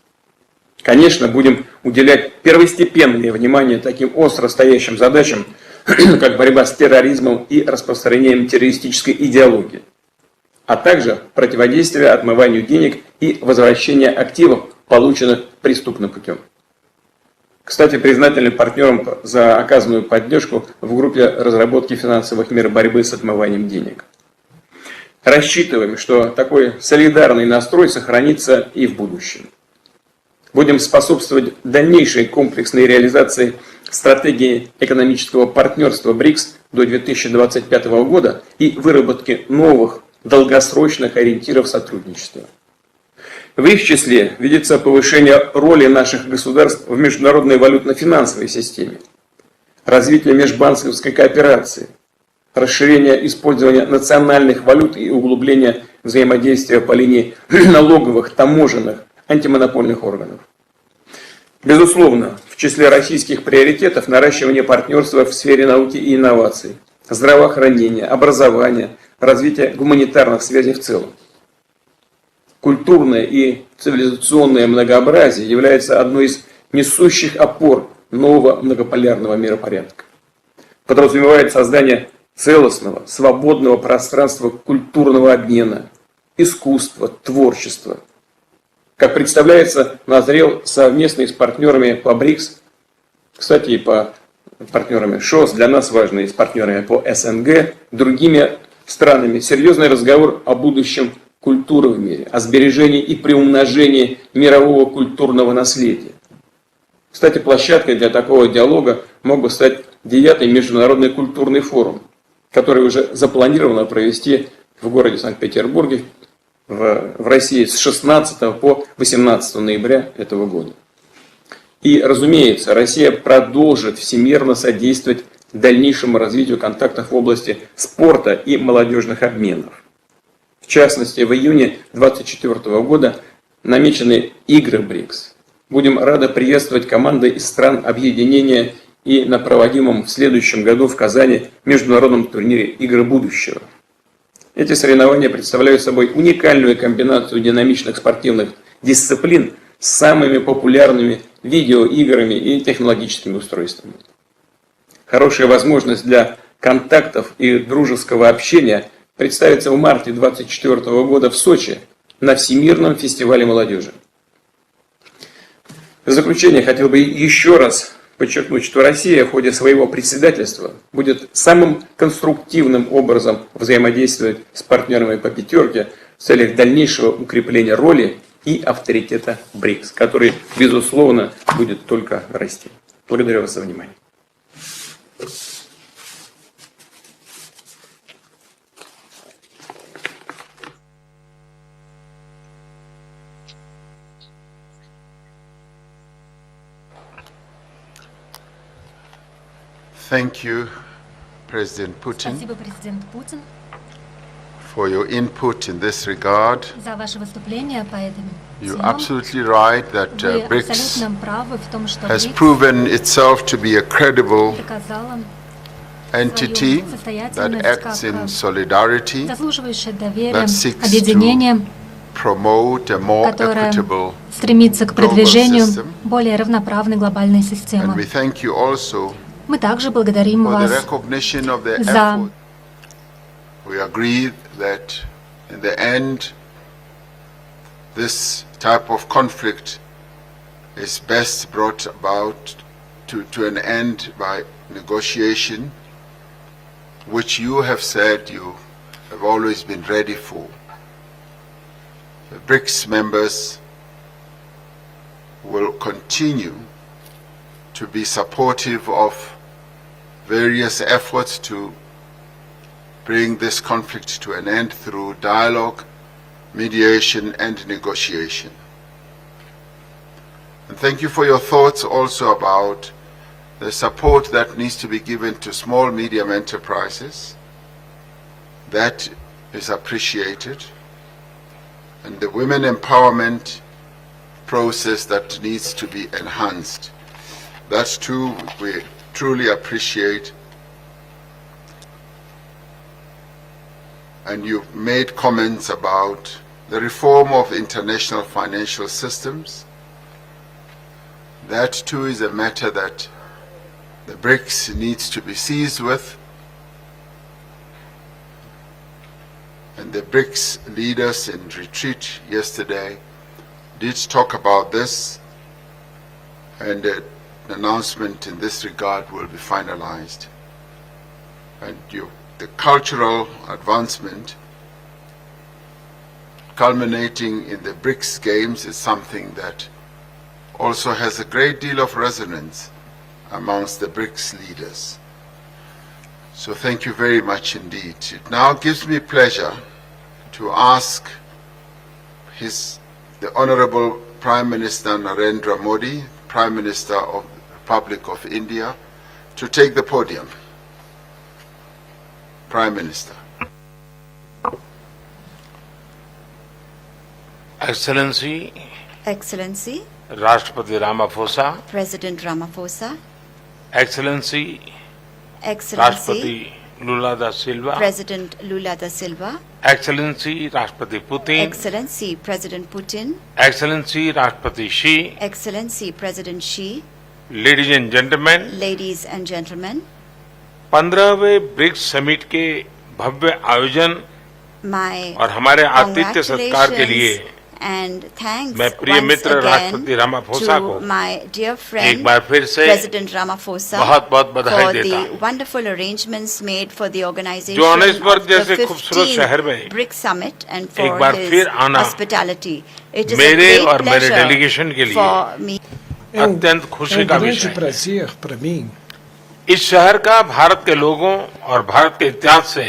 Конечно, будем уделять первостепенное внимание таким остро стоящим задачам, как борьба с терроризмом и распространением террористической идеологии, а также противодействие отмыванию денег и возвращение активов, полученных преступным путем. Кстати, признательным партнером за оказанную поддержку в группе разработки финансовых мер борьбы с отмыванием денег. Рассчитываем, что такой солидарный настрой сохранится и в будущем. Будем способствовать дальнейшей комплексной реализации стратегии экономического партнерства БРИКС до 2025 года и выработке новых долгосрочных ориентиров сотрудничества. В их числе видится повышение роли наших государств в международной валютно-финансовой системе, развитие межбанковской кооперации, расширение использования национальных валют и углубление взаимодействия по линии налоговых, таможенных, антимонопольных органов. Безусловно, в числе российских приоритетов наращивание партнерства в сфере науки и инноваций, здравоохранения, образования, развития гуманитарных связей в целом. Культурное и цивилизационное многообразие является одной из несущих опор нового многополярного миропорядка. Подразумевает создание целостного, свободного пространства культурного обмена, искусства, творчества. Как представляется, назрел совместный с партнерами по БРИКС, кстати, и по партнерами ШОС, для нас важно, и с партнерами по СНГ, другими странами, серьезный разговор о будущем культуры в мире, о сбережении и приумножении мирового культурного наследия. Кстати, площадкой для такого диалога мог бы стать 9-й международный культурный форум, который уже запланировано провести в городе Санкт-Петербурге в России с 16 по 18 ноября этого года. И, разумеется, Россия продолжит всемирно содействовать дальнейшему развитию контактов в области спорта и молодежных обменов. В частности, в июне 2024 года намечены игры БРИКС. Будем рады приветствовать команды из стран объединения и на проводимом в следующем году в Казани международном турнире «Игры будущего». Эти соревнования представляют собой уникальную комбинацию динамичных спортивных дисциплин с самыми популярными видеоиграми и технологическими устройствами. Хорошая возможность для контактов и дружеского общения представится в марте 2024 года в Сочи на Всемирном фестивале молодежи. В заключение хотел бы еще раз подчеркнуть, что Россия в ходе своего председательства будет самым конструктивным образом взаимодействовать с партнерами по пятерке в целях дальнейшего укрепления роли и авторитета БРИКС, который, безусловно, будет только расти. Благодарю вас за внимание. Thank you, President Putin, Спасибо, президент Путин, for your input in this regard. за ваше выступление по этим You're темам. absolutely right that Вы BRICS абсолютно правы в том, что has БРИКС proven itself to be a credible доказала entity that acts in solidarity, заслуживающее доверия, that seeks объединение, to promote a more которое equitable стремится к global продвижению system. более равноправной глобальной And системы. we thank you also Мы также благодарим for the вас recognition of the за effort. We agree that in the end, this type of conflict is best brought about to an end by negotiation, which you have said you have always been ready for. The BRICS members will continue to be supportive of various efforts to bring this conflict to an end through dialogue, mediation, and negotiation. And thank you for your thoughts also about the support that needs to be given to small, medium enterprises. That is appreciated. And the women empowerment process that needs to be enhanced. That too we truly appreciate. And you've made comments about the reform of international financial systems. That too is a matter that the BRICS needs to be seized with. And the BRICS leaders in retreat yesterday did talk about this, and an announcement in this regard will be finalized. And the cultural advancement culminating in the BRICS Games is something that also has a great deal of resonance amongst the BRICS leaders. So thank you very much indeed. It now gives me pleasure to ask the Honorable Prime Minister Narendra Modi, Prime Minister of the Republic of India, to take the podium. Prime Minister. Excellency, Excellency, Rashtrapati Ramaphosa, President Ramaphosa, Excellency, Excellency, Rashtrapati Lula da Silva, President Lula da Silva, Excellency, Rashtrapati Putin, Excellency, President Putin, Excellency, Rashtrapati Xi, Excellency, President Xi, ladies and gentlemen, ladies and gentlemen, 15वें BRICS summit के भव्य आयोजन my और हमारे आतिथ्य सत्कार के लिए congratulations and thanks मैं प्रिय once मित्र again राष्ट्रपति रामाफोसा को to my dear एक friend बार फिर से President Ramaphosa बहुत-बहुत बधाई for देता the हूं। wonderful arrangements made for the organization Johannesburg of the जैसे खूबसूरत शहर 15th में BRICS Summit and एक for बार his फिर आना hospitality. It is a मेरे great और मेरे pleasure डेलीगेशन के लिए for me. अत्यंत खुशी का grande विषय है। prazer para mim इस शहर का भारत के लोगों और भारत के इतिहास से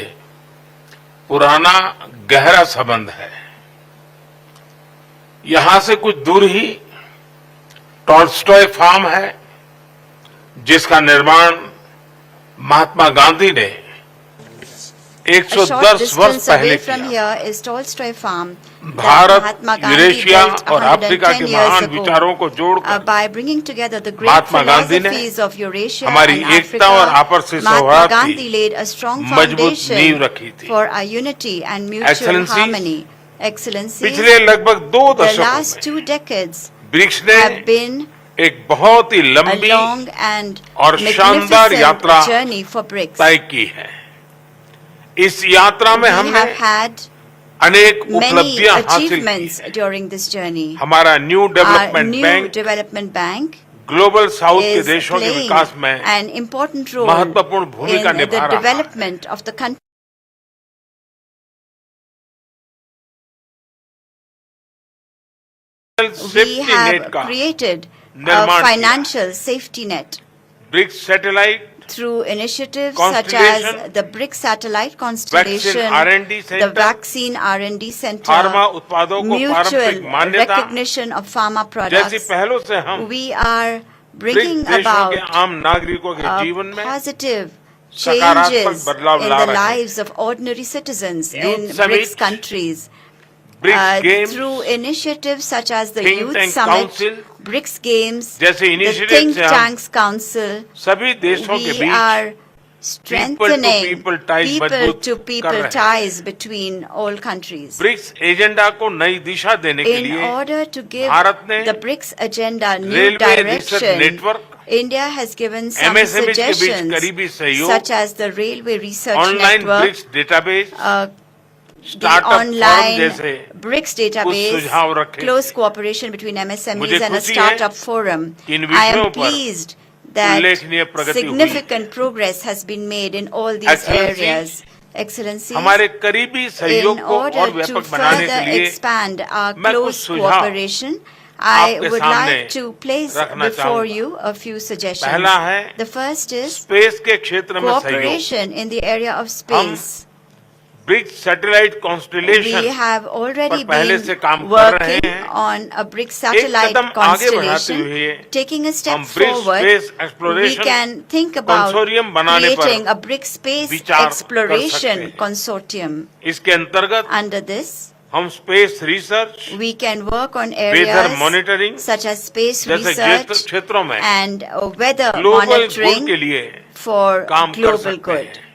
पुराना गहरा संबंध है। यहां से कुछ दूर ही टॉल्स्टॉय फार्म है, जिसका निर्माण महात्मा गांधी ने A short 110 वर्ष distance पहले away from किया। here is Tolstoy Farm that Bharat, Mahatma Gandhi Eurasia built और अफ्रीका के 110 महान years ago. विचारों को जोड़कर By bringing together the great Mahatma Gandhi ने philosophies of Eurasia हमारी and एकता और Africa, आपसी Mahatma सौहार्द Gandhi की laid a strong मजबूत नींव foundation रखी थी। for our unity and mutual Excellencies, harmony. Excellencies, पिछले लगभग 2 the दशकों last में 2 decades ब्रिक्स ने have been एक बहुत ही a लंबी long and और शानदार यात्रा magnificent journey for BRICS. तय की है। इस यात्रा में We हमने have had अनेक many उपलब्धियां हासिल की achievements हैं। during this journey. हमारा new Our development new bank development bank global south के is देशों के playing विकास में an important role महत्वपूर्ण भूमिका in the निभा रहा है। development of the country. We safety have net का created a निर्माण किया। financial safety net BRICS satellite through initiatives such Constellation, as the BRICS satellite constellation, Vaccine R&D the Center, vaccine R&D center, pharma उत्पादों को mutual पारंपरिक मान्यता recognition of pharma जैसी products. पहलों से हम We are ब्रिक्स bringing देशों about के आम नागरिकों के जीवन में positive सकारात्मक changes बदलाव in ला the रहे हैं। lives of ordinary citizens Youth in Summit, BRICS countries. BRICS games Through initiatives such as the Think Youth Tank Summit, Council, BRICS Games, जैसे the initiatives Think से हम Tanks Council, सभी देशों के we beach are strengthening people ties मजबूत कर people-to-people रहे हैं। ties between all countries. BRICS agenda को नई दिशा देने के In लिए order to give भारत ने the BRICS agenda new railway research direction, network, India has given some MSMEs के बीच suggestions करीबी सहयोग, such as the Railway Research online Network, BRICS database, the startup forum online जैसे BRICS कुछ database, सुझाव रखे। close cooperation between MSMEs मुझे and a खुशी है startup forum. कि इन I विषयों am पर pleased that उल्लेखनीय प्रगति हुई। significant progress has been made in all these Excellencies, areas. Excellencies, हमारे करीबी सहयोग in को और order to व्यापक बनाने further के लिए expand our मैं कुछ close सुझाव cooperation, I आपके would सामने like to place रखना before चाहूंगा। you a few suggestions. पहला है The first is स्पेस के क्षेत्र में सहयोग। cooperation in the area of space. BRICS satellite We constellation have already पर पहले से been काम कर रहे working हैं। on a BRICS satellite कदम आगे बढ़ाते constellation. हुए Taking a step हम BRICS forward, space we exploration can think about consortium बनाने पर creating a BRICS space विचार कर सकते exploration हैं। consortium. इसके अंतर्गत Under this, हम space research, we can work on weather areas monitoring such as space जैसे research क्षेत्रों में and weather ग्लोबल गुड के monitoring लिए for काम कर global सकते good. हैं।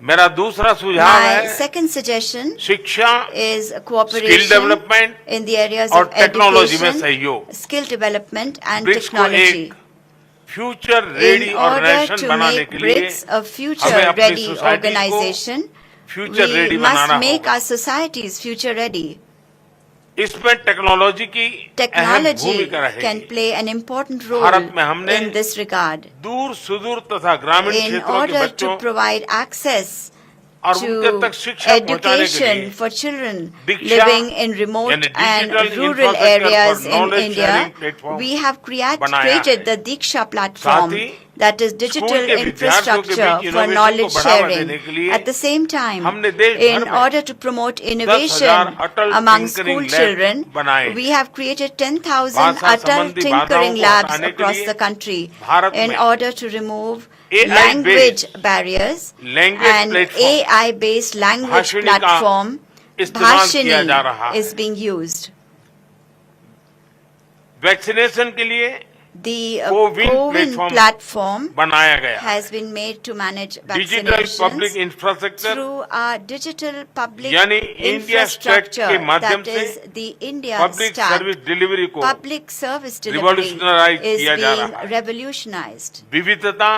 मेरा दूसरा सुझाव My है second suggestion शिक्षा, is skill cooperation development in the areas और of टेक्नोलॉजी में education, सहयोग। skill development and ब्रिक्स को technology. एक future ready In order organisation to बनाने make के लिए BRICS a हमें future अपनी ready सोसाइटी को organization, future we ready must banana make होगा। our societies future ready. इसमें टेक्नोलॉजी की अहम Technology भूमिका can रहेगी। play an important role Bharat में हमने in this regard. दूर सुदूर तथा ग्रामीण In क्षेत्रों के order बच्चों to provide access और उनके to तक शिक्षा पहुंचाने के education लिए for children Diksha living in remote यानी and digital rural infrastructure areas for in knowledge India, sharing platform we have बनाया created है। the Diksha platform, साथ ही that is digital स्कूल के विद्यार्थियों के infrastructure beach for innovation knowledge को बढ़ावा sharing. देने के लिए At the same time, हमने देश भर in में order to promote 10,000 innovation Atal among tinkering school lab children, बनाए। we have created 10,000 भाषा Atal संबंधी tinkering बाधाओं को labs हटाने के across लिए the country भारत in में order to remove AI language based barriers, language and platform AI-based language Bhashini का platform इस्तेमाल किया जा रहा Bhashini है। is being used. वैक्सीनेशन के लिए The कोविन CoWIN platform बनाया गया है। has been made to manage digital public vaccinations infrastructure through our digital public यानी इंडिया स्टैक infrastructure, के माध्यम that से is the India public Stack. Service delivery को Public service delivery Revolutionize is किया जा being रहा है। revolutionized. विविधता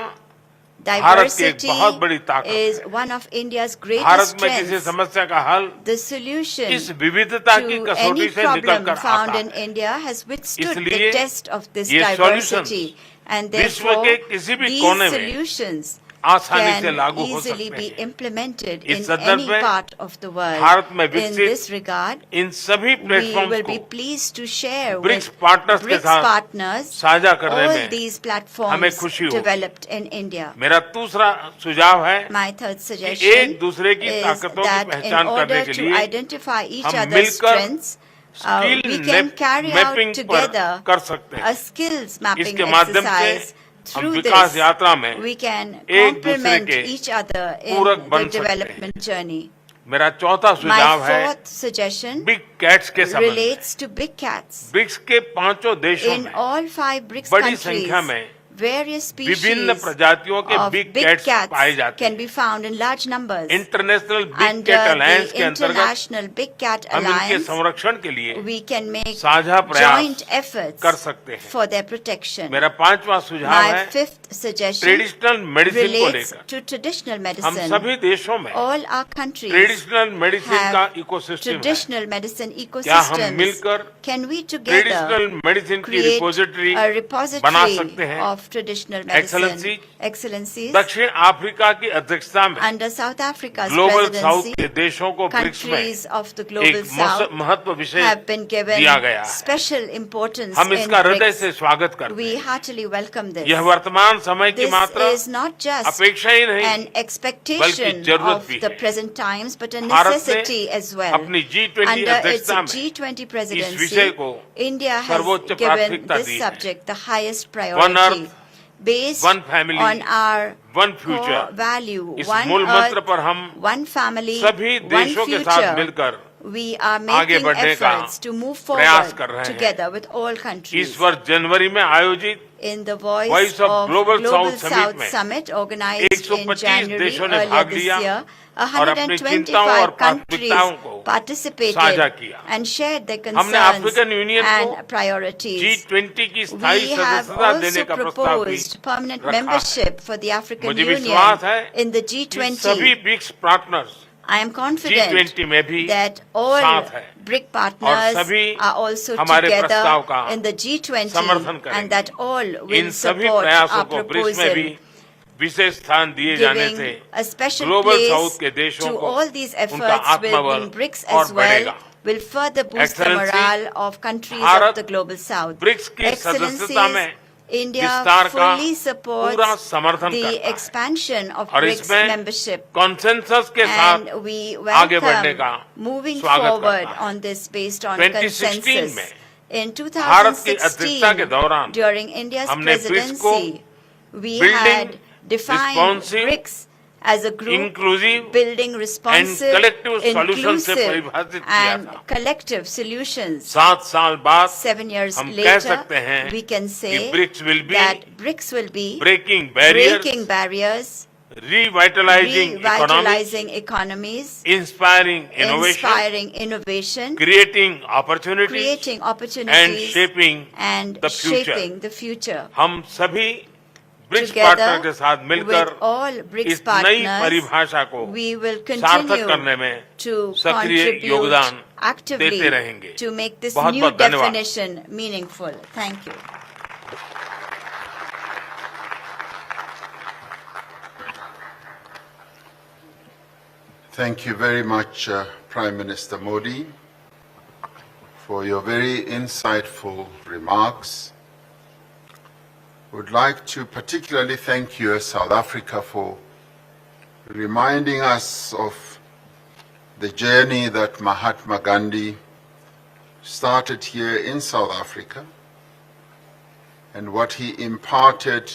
भारत की एक Diversity बहुत बड़ी ताकत is है। one of India's Bharat greatest में किसी strengths. समस्या का हल The solution इस विविधता की to कसौटी any से निकल problem कर found आता in है। India has withstood the इसलिए test of this ये diversity, and विश्व therefore के किसी भी these कोने में solutions आसानी से can लागू हो easily सकते be हैं। implemented इस in संदर्भ any में part of the world. Bharat में In विकसित this regard, इन सभी we प्लेटफॉर्म्स will be को pleased to share BRICS with partners के BRICS साथ partners साझा करने all में these हमें platforms खुशी होगी। developed in India. मेरा दूसरा सुझाव है My third कि suggestion एक दूसरे की is ताकतों की that in पहचान करने order के to लिए identify each हम other's मिलकर strengths, skill we can carry out mapping together कर सकते a हैं। skills mapping इसके माध्यम exercise. से हम Through विकास this, यात्रा में we can एक दूसरे complement के each other in पूरक the बन सकते हैं। development journey. मेरा चौथा My सुझाव है fourth suggestion बिग कैट्स के संबंध में। relates to big cats. BRICS के पांचों देशों In में all 5 BRICS बड़ी countries, संख्या में various विभिन्न species प्रजातियों के of big big cats cats पाए जाते can हैं। be found in large numbers. International big Under cat alliance the के अंतर्गत International Big Cat हम इनके Alliance, संरक्षण के लिए we can make साझा प्रयास joint efforts कर सकते हैं। for their protection. मेरा पांचवा सुझाव My है fifth suggestion ट्रेडिशनल मेडिसिन को relates लेकर to traditional हम medicine. सभी देशों में All our countries traditional medicine का have इकोसिस्टम है। traditional medicine क्या हम ecosystems. मिलकर Can we together traditional medicine की create रिपोजिटरी a बना repository सकते हैं? of traditional medicine? Excellencies, दक्षिण अफ्रीका की अध्यक्षता में Under South Africa's global south presidency, के देशों को ब्रिक्स में countries of the global एक south महत्व विषय have been given दिया गया है। special importance हम in इसका हृदय BRICS. से स्वागत करते We हैं। heartily welcome this. यह वर्तमान समय की This मात्रा is not just अपेक्षा ही नहीं an expectation बल्कि जरूरत of भी the है। present times, but a Bharat ने necessity as well. अपनी G20 Under its अध्यक्षता में G20 इस presidency, विषय को India has सर्वोच्च given प्राथमिकता this दी है। subject the highest One priority. Earth, Based One Family, on our One Future, core value, इस one मूल मंत्र earth, पर हम one family, सभी one देशों के साथ future, मिलकर we are आगे making बढ़ने का efforts to move प्रयास कर forward रहे हैं। together with all countries. इस वर्ष जनवरी में आयोजित In the Voice Voice of of Global Global South South Summit Summit में organized in 125 January देशों ने earlier भाग this लिया year, और अपनी चिंताओं और 125 countries प्राथमिकताओं को साझा participated किया। and shared their हमने concerns अफ्रीकन यूनियन and को priorities. G20 की स्थायी We have सदस्यता देने also का प्रस्ताव भी proposed permanent रखा है। membership for the African मुझे Union विश्वास है in the कि सभी G20. BRICS partners I am confident G20 में भी that all साथ है BRIC और partners सभी are also हमारे प्रस्ताव together का in the G20 समर्थन करेंगे। and that all in will सभी support प्रयासों our को ब्रिक्स में भी proposal. विशेष स्थान दिए जाने Giving से a special global place south के देशों to को all these उनका efforts will आत्मबल bring BRICS और as well, बढ़ेगा। will further boost the Excellency, morale of countries Bharat of the global south. BRICS की सदस्यता में India विस्तार का fully supports पूरा समर्थन the करता है expansion of और BRICS इसमें membership. कंसेंसस के And साथ we आगे बढ़ने का welcome moving स्वागत forward करता है। on this based on 2016 consensus. में In भारत की अध्यक्षता के 2016, दौरान during India's हमने BRICS को presidency, we building had defined responsive, BRICS as a group inclusive building responsive, collective solutions से inclusive परिभाषित किया and था। collective solutions. 7 साल बाद 7 years हम कह later, सकते हैं we can कि say BRICS will be that BRICS will be breaking breaking barriers, revitalizing economics, revitalizing economies, inspiring innovation, inspiring innovation, creating opportunities creating and opportunities, shaping and the future. shaping the future. हम सभी BRICS partner Together के साथ with मिलकर all BRICS इस नई partners, परिभाषा को we will सार्थक करने continue में to सक्रिय contribute योगदान देते actively रहेंगे। to make this बहुत new बहुत धन्यवाद। definition meaningful. Thank you. Thank you very much, Prime Minister Modi, for your very insightful remarks. Would like to particularly thank you, South Africa, for reminding us of the journey that Mahatma Gandhi started here in South Africa and what he imparted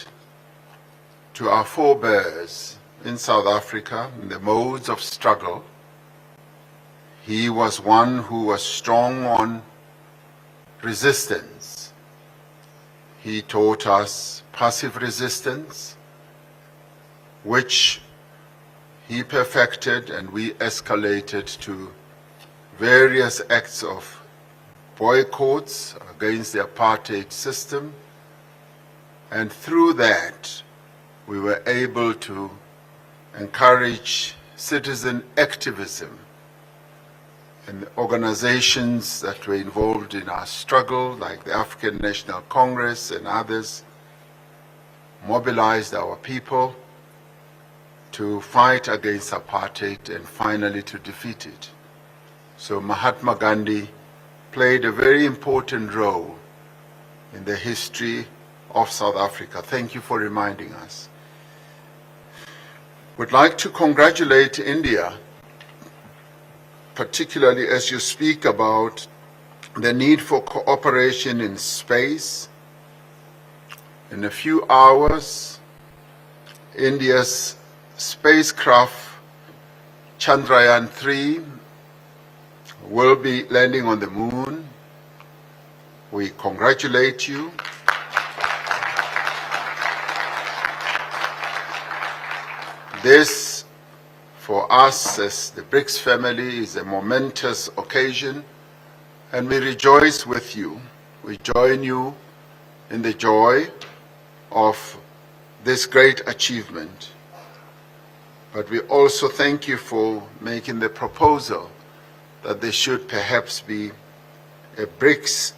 to our forebears in South Africa in the modes of struggle. He was one who was strong on resistance. He taught us passive resistance, which he perfected, and we escalated to various acts of boycotts against the apartheid system. And through that, we were able to encourage citizen activism, and organizations that were involved in our struggle, like the African National Congress and others, mobilized our people to fight against apartheid and finally to defeat it. So Mahatma Gandhi played a very important role in the history of South Africa. Thank you for reminding us. Would like to congratulate India, particularly as you speak about the need for cooperation in space. In a few hours, India's spacecraft Chandrayaan-3 will be landing on the moon. We congratulate you. This, for us as the BRICS family, is a momentous occasion, and we rejoice with you. We join you in the joy of this great achievement. But we also thank you for making the proposal that there should perhaps be a BRICS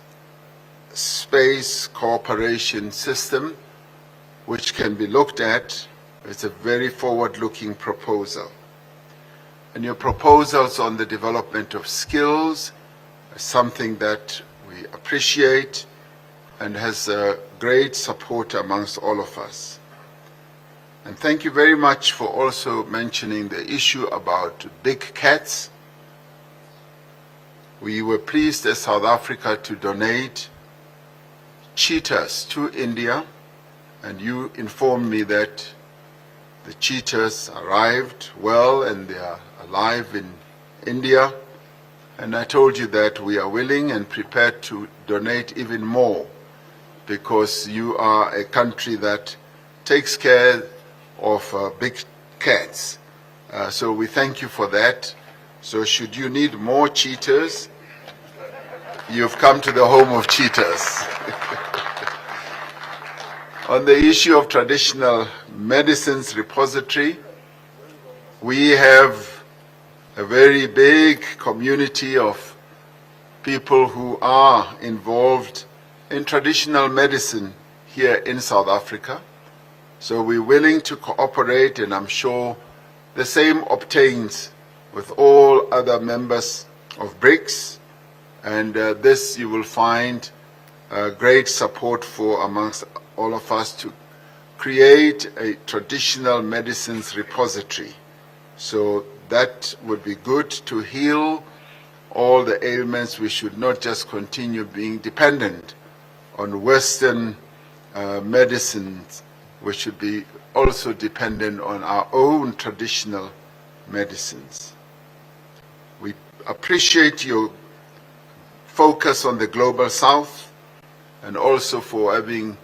space cooperation system which can be looked at. It's a very forward-looking proposal. And your proposals on the development of skills is something that we appreciate and has great support amongst all of us. And thank you very much for also mentioning the issue about big cats. We were pleased as South Africa to donate cheetahs to India, and you informed me that the cheetahs arrived well and they are alive in India. And I told you that we are willing and prepared to donate even more, because you are a country that takes care of big cats. So we thank you for that. So should you need more cheetahs, you've come to the home of cheetahs. On the issue of traditional medicines repository, we have a very big community of people who are involved in traditional medicine here in South Africa. So we're willing to cooperate, and I'm sure the same obtains with all other members of BRICS. And this you will find great support for amongst all of us to create a traditional medicines repository. So that would be good to heal all the ailments. We should not just continue being dependent on Western medicines. We should be also dependent on our own traditional medicines. We appreciate your focus on the Global South, and also for having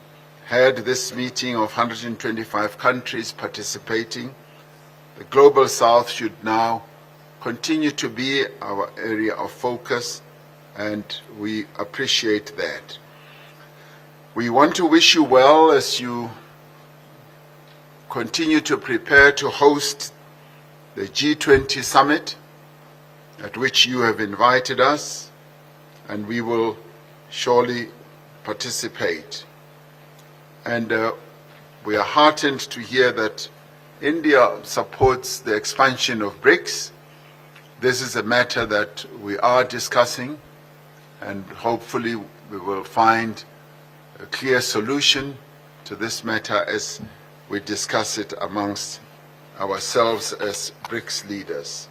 had this meeting of 125 countries participating. The Global South should now continue to be our area of focus, and we appreciate that. We want to wish you well as you continue to prepare to host the G20 summit, at which you have invited us, and we will surely participate. And we are heartened to hear that India supports the expansion of BRICS. This is a matter that we are discussing, and hopefully we will find a clear solution to this matter as we discuss it amongst ourselves as BRICS leaders.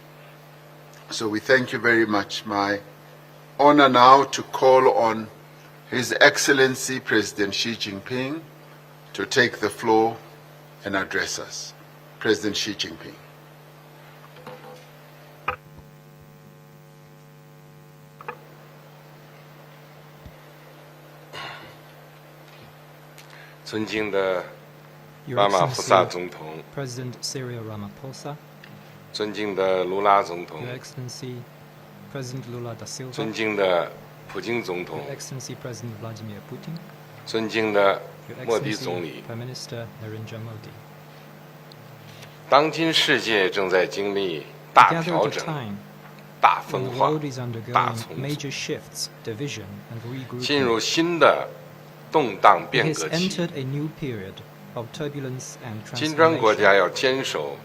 So we thank you very much. My honor now to call on His Excellency President Xi Jinping to take the floor and address us. President Xi Jinping. 尊敬的拉马福萨总统， President Cyril Ramaphosa, 尊敬的卢拉总统， Your Excellency President Lula da Silva, 尊敬的普京总统， Your Excellency President Vladimir Putin, 尊敬的 Your 莫迪总 Excellency 理。 Prime Minister Narendra Modi. 当今世界正在经历大 Gather 调 at a 整、 time 大 when 分 the 化、 world is 大 undergoing 重组， major shifts, division, and 进 regrouping. 入新的动荡 It 变 has 革期。 entered a new period of turbulence and 金砖国 transformation. 家要坚守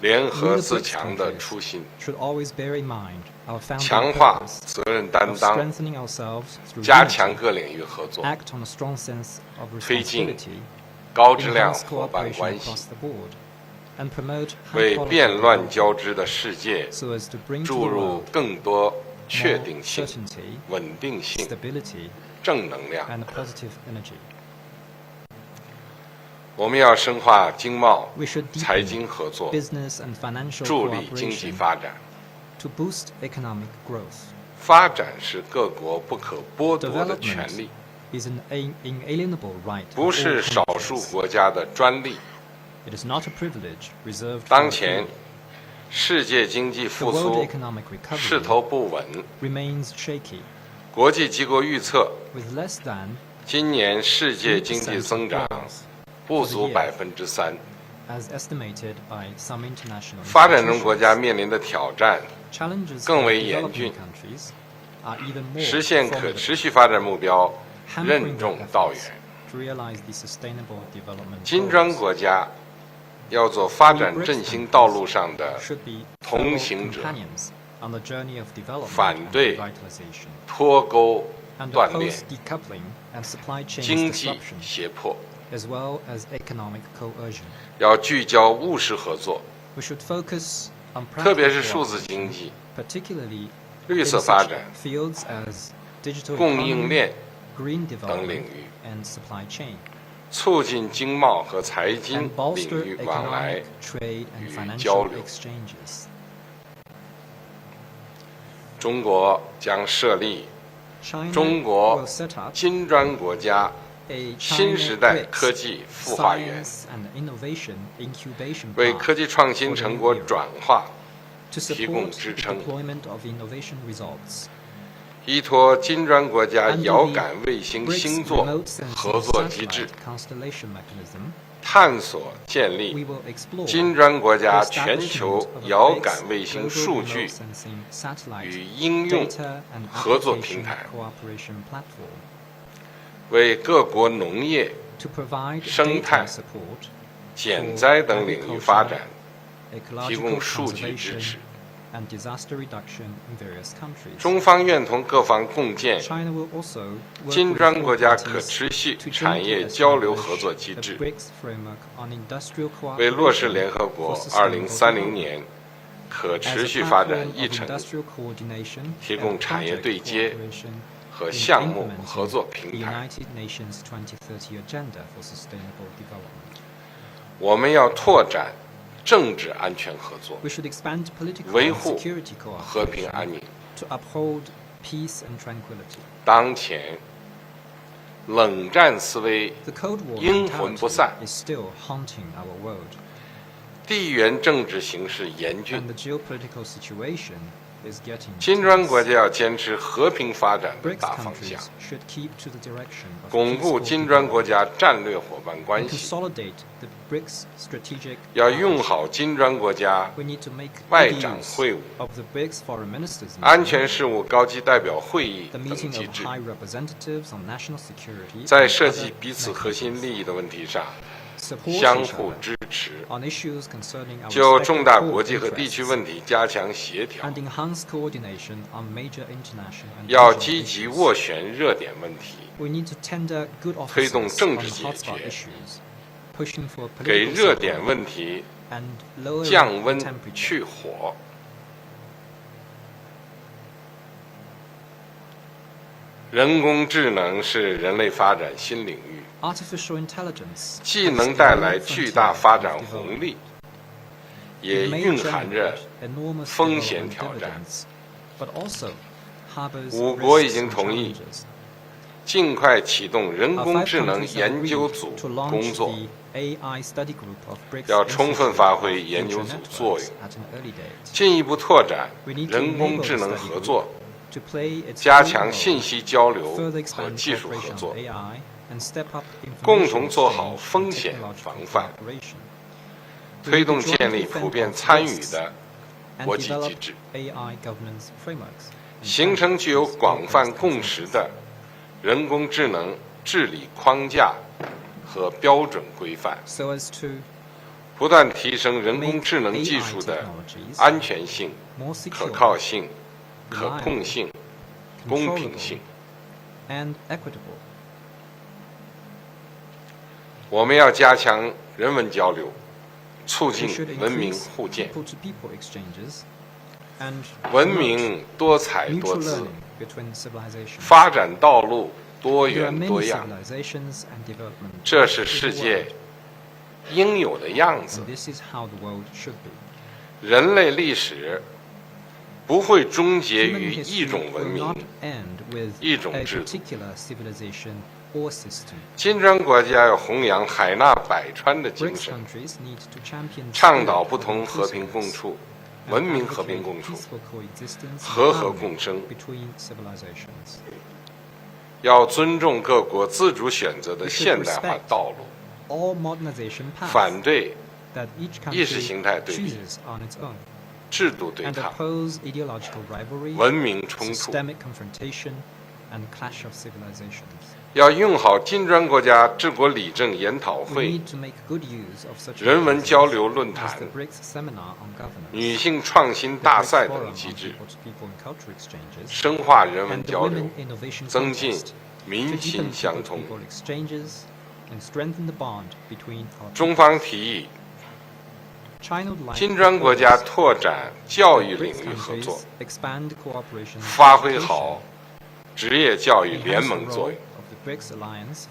联 We, 合 the 自 BRICS 强的 countries, 初心， should always bear in mind our founding 强化 purpose 责任担 of 当， strengthening ourselves through 加强 unity, 各领域合作， act on a strong sense of 推进 responsibility, 高质量 enhance 伙伴 cooperation 关系， across the board, and promote 为 high-quality 变乱 development 交织的世界 so as to bring to 注 the 入 world 更多确 more 定性、 certainty, 稳定性、 stability, 正能量。 and a positive energy. 我们要深化经贸、 We should 财 deepen 经合作， business and financial 助力经济 cooperation 发展。 to boost economic growth. 发展是各国不可剥夺的权 Development 利， is an inalienable right 不 of 是 all 少数 countries. 国家的专利。 It is not a privilege reserved for 当 a 前 few. 世界经济 The 复 world 苏 economic 势 recovery 头不稳， remains shaky, 国际机构预测 with less than 今年世界 3% 经济增长 growth 不足 for the year. 3%。 as estimated by some international 发展中国家 institutions. 面临的挑战 Challenges 更 for 为严 developing 峻， countries are even more 实现可 formidable, 持续发展目标 hampering 任重 their 道 efforts 远。 to realize the sustainable development 金砖 goals. 国家要做发展振兴道路上的 should be 同 fellow 行者， companions on the journey of development 反 and 对 revitalization, 脱钩 and 断裂 oppose decoupling and supply chain 经济 disruption, 胁迫， as well as economic coercion. 要聚焦务实合作， We should focus on 特别 practical 是数字 cooperation, 经济、 particularly 绿 in 色发 such 展、 fields as digital 供应 economy, 链 green 等领 development, 域， and supply chain, 促进经贸和财经 and 领 bolster 域往来 economic, trade, and 与 financial 交流。 exchanges. 中国将设立 China 中国 will set up 金砖国家 a 新 China 时代 BRICS 科技孵化园， Science and Innovation Incubation 为 Park 科技创新成果转化 to 提供 support 支 the 撑， deployment of innovation results. 依托金砖国家 Under 遥 the 感卫星 BRICS 星座 remote sensing 合作机制 satellite，constellation mechanism, 探索建 we 立 will explore 金砖国 the 家全 establishment 球 of a 遥 BRICS 感卫星 global 数 remote 据 sensing satellite 与应用 data and 合作 application 平台， cooperation platform 为各国农业、 to provide 生态 data support 减灾等领域发展提 ecological 供数据支 conservation 持。 and disaster reduction in various countries. 中方愿同各方共建 China will also work 金 with 砖 four 国家 parties 可持续 to 产业 jointly 交流 establish 合作机 a 制， BRICS framework on industrial 为落实 cooperation 联合 for 国 sustainable 2030 development 年可 as 持 a 续发展 platform 议 of 程 industrial coordination 提供 and 产业 project 对接 cooperation 和 in 项目 implementing 合作 the 平台。 United Nations 2030 Agenda for Sustainable Development. 我们要拓展政治安全合作， We should expand political 维 and 护 security 和平 cooperation 安宁。 to uphold peace and tranquility. 当前冷战思维 The Cold War 阴魂不散， mentality is still haunting our world, 地缘政治形势严峻 and，the geopolitical situation 金砖国家要坚持和平发展的大方向，巩固金砖国家战略伙伴关系，要用好金砖国家外长会晤、安全事务高级代表会议等机制，在涉及彼此核心利益的问题上相互支持，就重大国际和地区问题加强协调，要积极斡旋热点问题，推动政治解决，给热点问题降温去火。人工智能是人类发展新领域，既能带来巨大发展红利，也蕴含着风险挑战。5国已经同意尽快启动人工智能研究组工作，要充分发挥研究组作用，进一步拓展人工智能合作，加强信息交流和技术合作，共同做好风险防范，推动建立普遍参与的国际机制，形成具有广泛共识的人工智能治理框架和标准规范，不断提升人工智能技术的安全性、可靠性、可控性、公平性。我们要加强人文交流，促进文明互鉴。文明多彩多姿，发展道路多元多样，这是世界应有的样子。人类历史不会终结于一种文明、一种制度。金砖国家要弘扬海纳百川的精神，倡导不同和平共处、文明和平共处、和合共生，要尊重各国自主选择的现代化道路，反对意识形态对立、制度对抗、文明冲突，要用好金砖国家治国理政研讨会、人文交流论坛、女性创新大赛等机制，深化人文交流，增进民心相通。中方提议金砖国家拓展教育领域合作，发挥好职业教育联盟作用，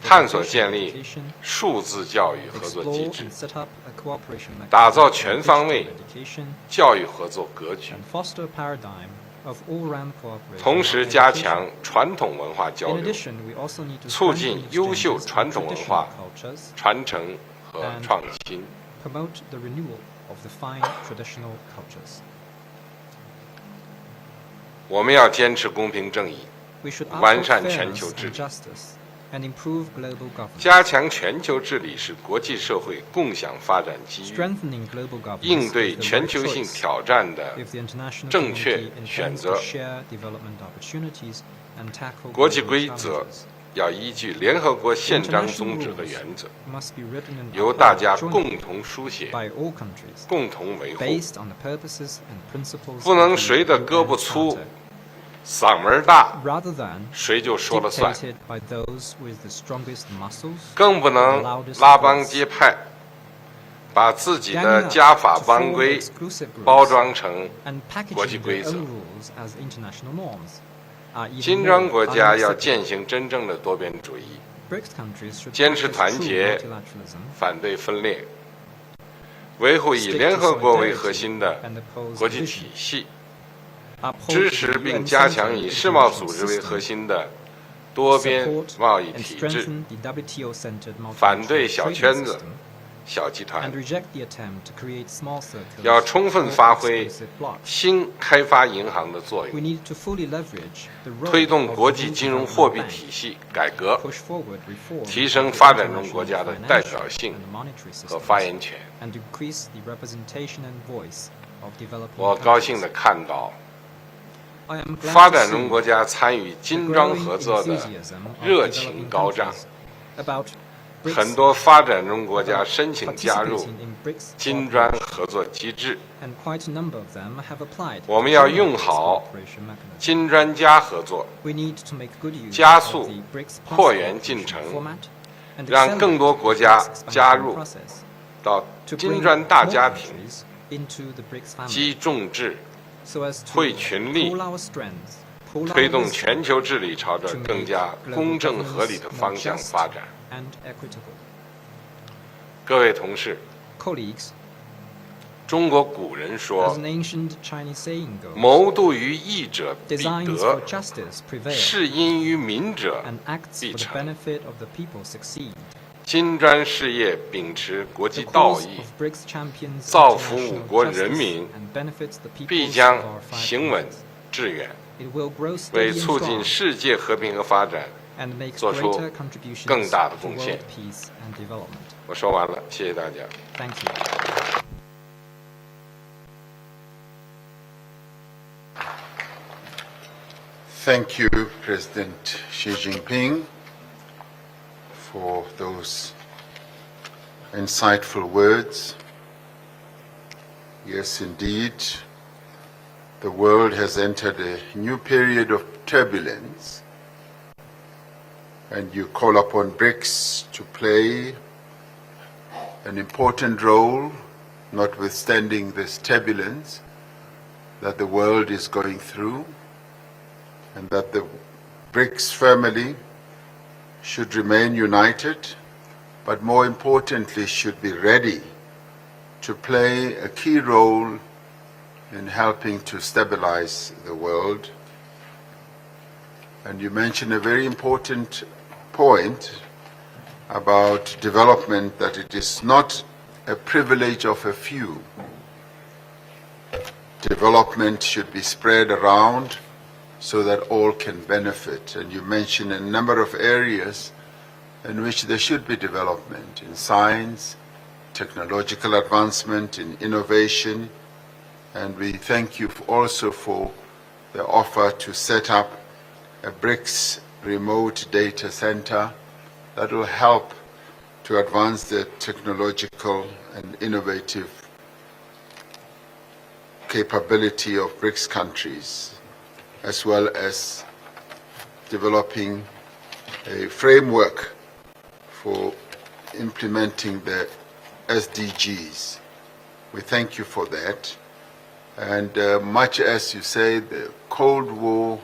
探索建立数字教育合作机制，打造全方位教育合作格局，同时加强传统文化交流，促进优秀传统文化传承和创新。我们要坚持公平正义，完善全球治理，加强全球治理是国际社会共享发展机遇，应对全球性挑战的正确选择。国际规则要依据联合国宪章宗旨和原则，由大家共同书写、共同维护，不能谁的胳膊粗、嗓门大，谁就说了算，更不能拉帮结派，把自己的家法帮规包装成国际规则。金砖国家要践行真正的多边主义，坚持团结，反对分裂，维护以联合国为核心的国际体系，支持并加强以世贸组织为核心的多边贸易体制，反对小圈子、小集团 and，reject the attempt to create small circles 要充分 or 发挥 exclusive blocks. 新开发银行的作 We 用， need to fully leverage the role 推动 of 国 the 际 new 金融 development 货币 bank, 体系改革， push forward reform 提升 of the 发展中 international 国家的 financial 代表性 and monetary 和 systems, 发言权。 and increase the representation and voice of developing 我高兴 countries. 地看到 I am glad 发 to 展中 see 国家参与 the 金砖 growing 合作的 enthusiasm of 热 developing 情高涨， countries about 很 BRICS 多发展中国家申请加入 participating in BRICS 金砖 cooperation, 合作机制。 and quite a number of them have applied 我 to 们要 join 用 this 好 cooperation mechanism. 金砖加合作， We need to make good use 加 of 速 the BRICS 扩 plus 员进 cooperation 程， format and 让更多 accelerate 国 the 家 BRICS 加 expansion 入 process 到 to 金 bring 砖大 more 家庭， countries into the BRICS 集 family 众志， so as to 汇群力， pool our strengths, pool our 推动 wisdom 全球治理朝着 to 更 make 加 global 公正合理 governance 的 more 方向 just 发展。 and equitable. 各位同事， Colleagues, 中国古人 as 说 an ancient Chinese saying goes, 谋度于义者必 designs 得 for，justice prevail 事因于民者 and acts 必 for the 成。 benefit of the people succeed. 金砖事业秉持国 The 际道 cause 义， of BRICS champions 造福 international 五国人 justice 民， and benefits the 必 peoples 将 of our five 行稳 countries. 致远， It will grow 为 steady and 促进 strong 世界和平和发展 and make 做出 greater contributions 更大的 to 贡 world 献。 peace and development. 我说完了，谢谢大家。 Thank you. Thank you, President Xi Jinping, for those insightful words. Yes, indeed, the world has entered a new period of turbulence, and you call upon BRICS to play an important role, notwithstanding this turbulence that the world is going through, and that the BRICS family should remain united, but more importantly should be ready to play a key role in helping to stabilize the world. And you mentioned a very important point about development, that it is not a privilege of a few. Development should be spread around so that all can benefit. And you mentioned a number of areas in which there should be development: in science, technological advancement, in innovation. And we thank you also for the offer to set up a BRICS remote data center that will help to advance the technological and innovative capability of BRICS countries, as well as developing a framework for implementing the SDGs. We thank you for that. And much as you say, the Cold War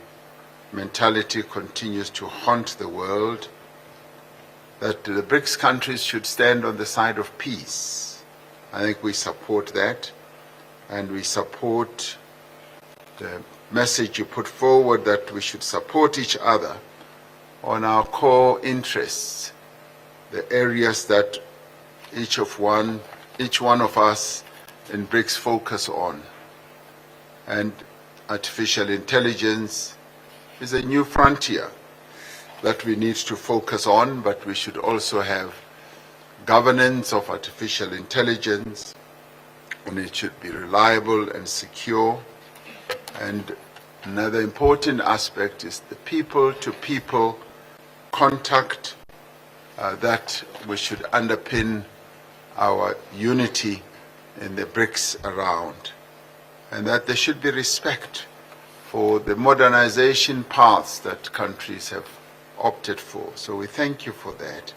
mentality continues to haunt the world, that the BRICS countries should stand on the side of peace. I think we support that, and we support the message you put forward that we should support each other on our core interests, the areas that each one of us in BRICS focus on. And artificial intelligence is a new frontier that we need to focus on, but we should also have governance of artificial intelligence, and it should be reliable and secure. And another important aspect is the people-to-people contact that we should underpin our unity in the BRICS around, and that there should be respect for the modernization paths that countries have opted for. So we thank you for that.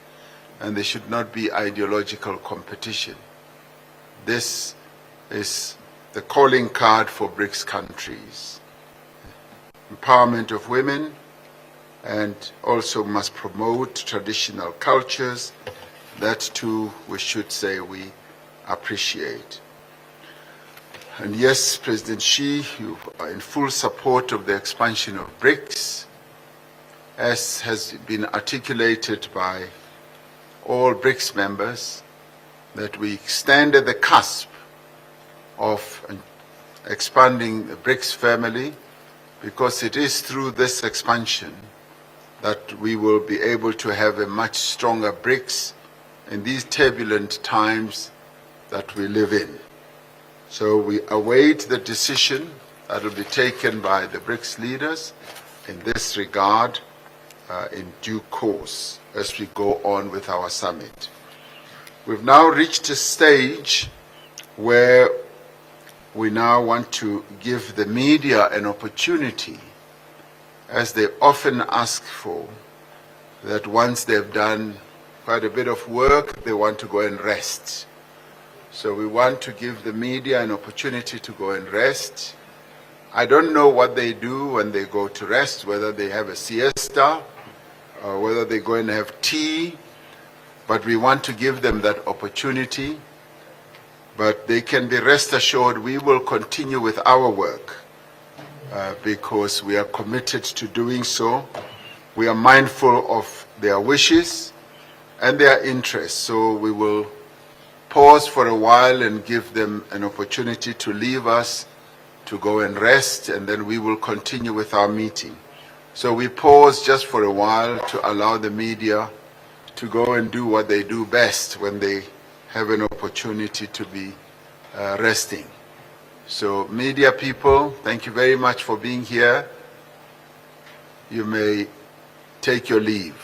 And there should not be ideological competition. This is the calling card for BRICS countries. Empowerment of women, and also must promote traditional cultures. That too, we should say we appreciate. And yes, President Xi, you are in full support of the expansion of BRICS, as has been articulated by all BRICS members. that we stand at the cusp of expanding the BRICS family, because it is through this expansion that we will be able to have a much stronger BRICS in these turbulent times that we live in. So we await the decision that will be taken by the BRICS leaders in this regard in due course as we go on with our summit. We've now reached a stage where we now want to give the media an opportunity, as they often ask for, that once they've done quite a bit of work, they want to go and rest. So we want to give the media an opportunity to go and rest. I don't know what they do when they go to rest, whether they have a siesta, or whether they go and have tea, but we want to give them that opportunity. But they can be rest assured we will continue with our work because we are committed to doing so. We are mindful of their wishes and their interests, so we will pause for a while and give them an opportunity to leave us, to go and rest, and then we will continue with our meeting. So we pause just for a while to allow the media to go and do what they do best when they have an opportunity to be resting. So media people, thank you very much for being here. You may take your leave.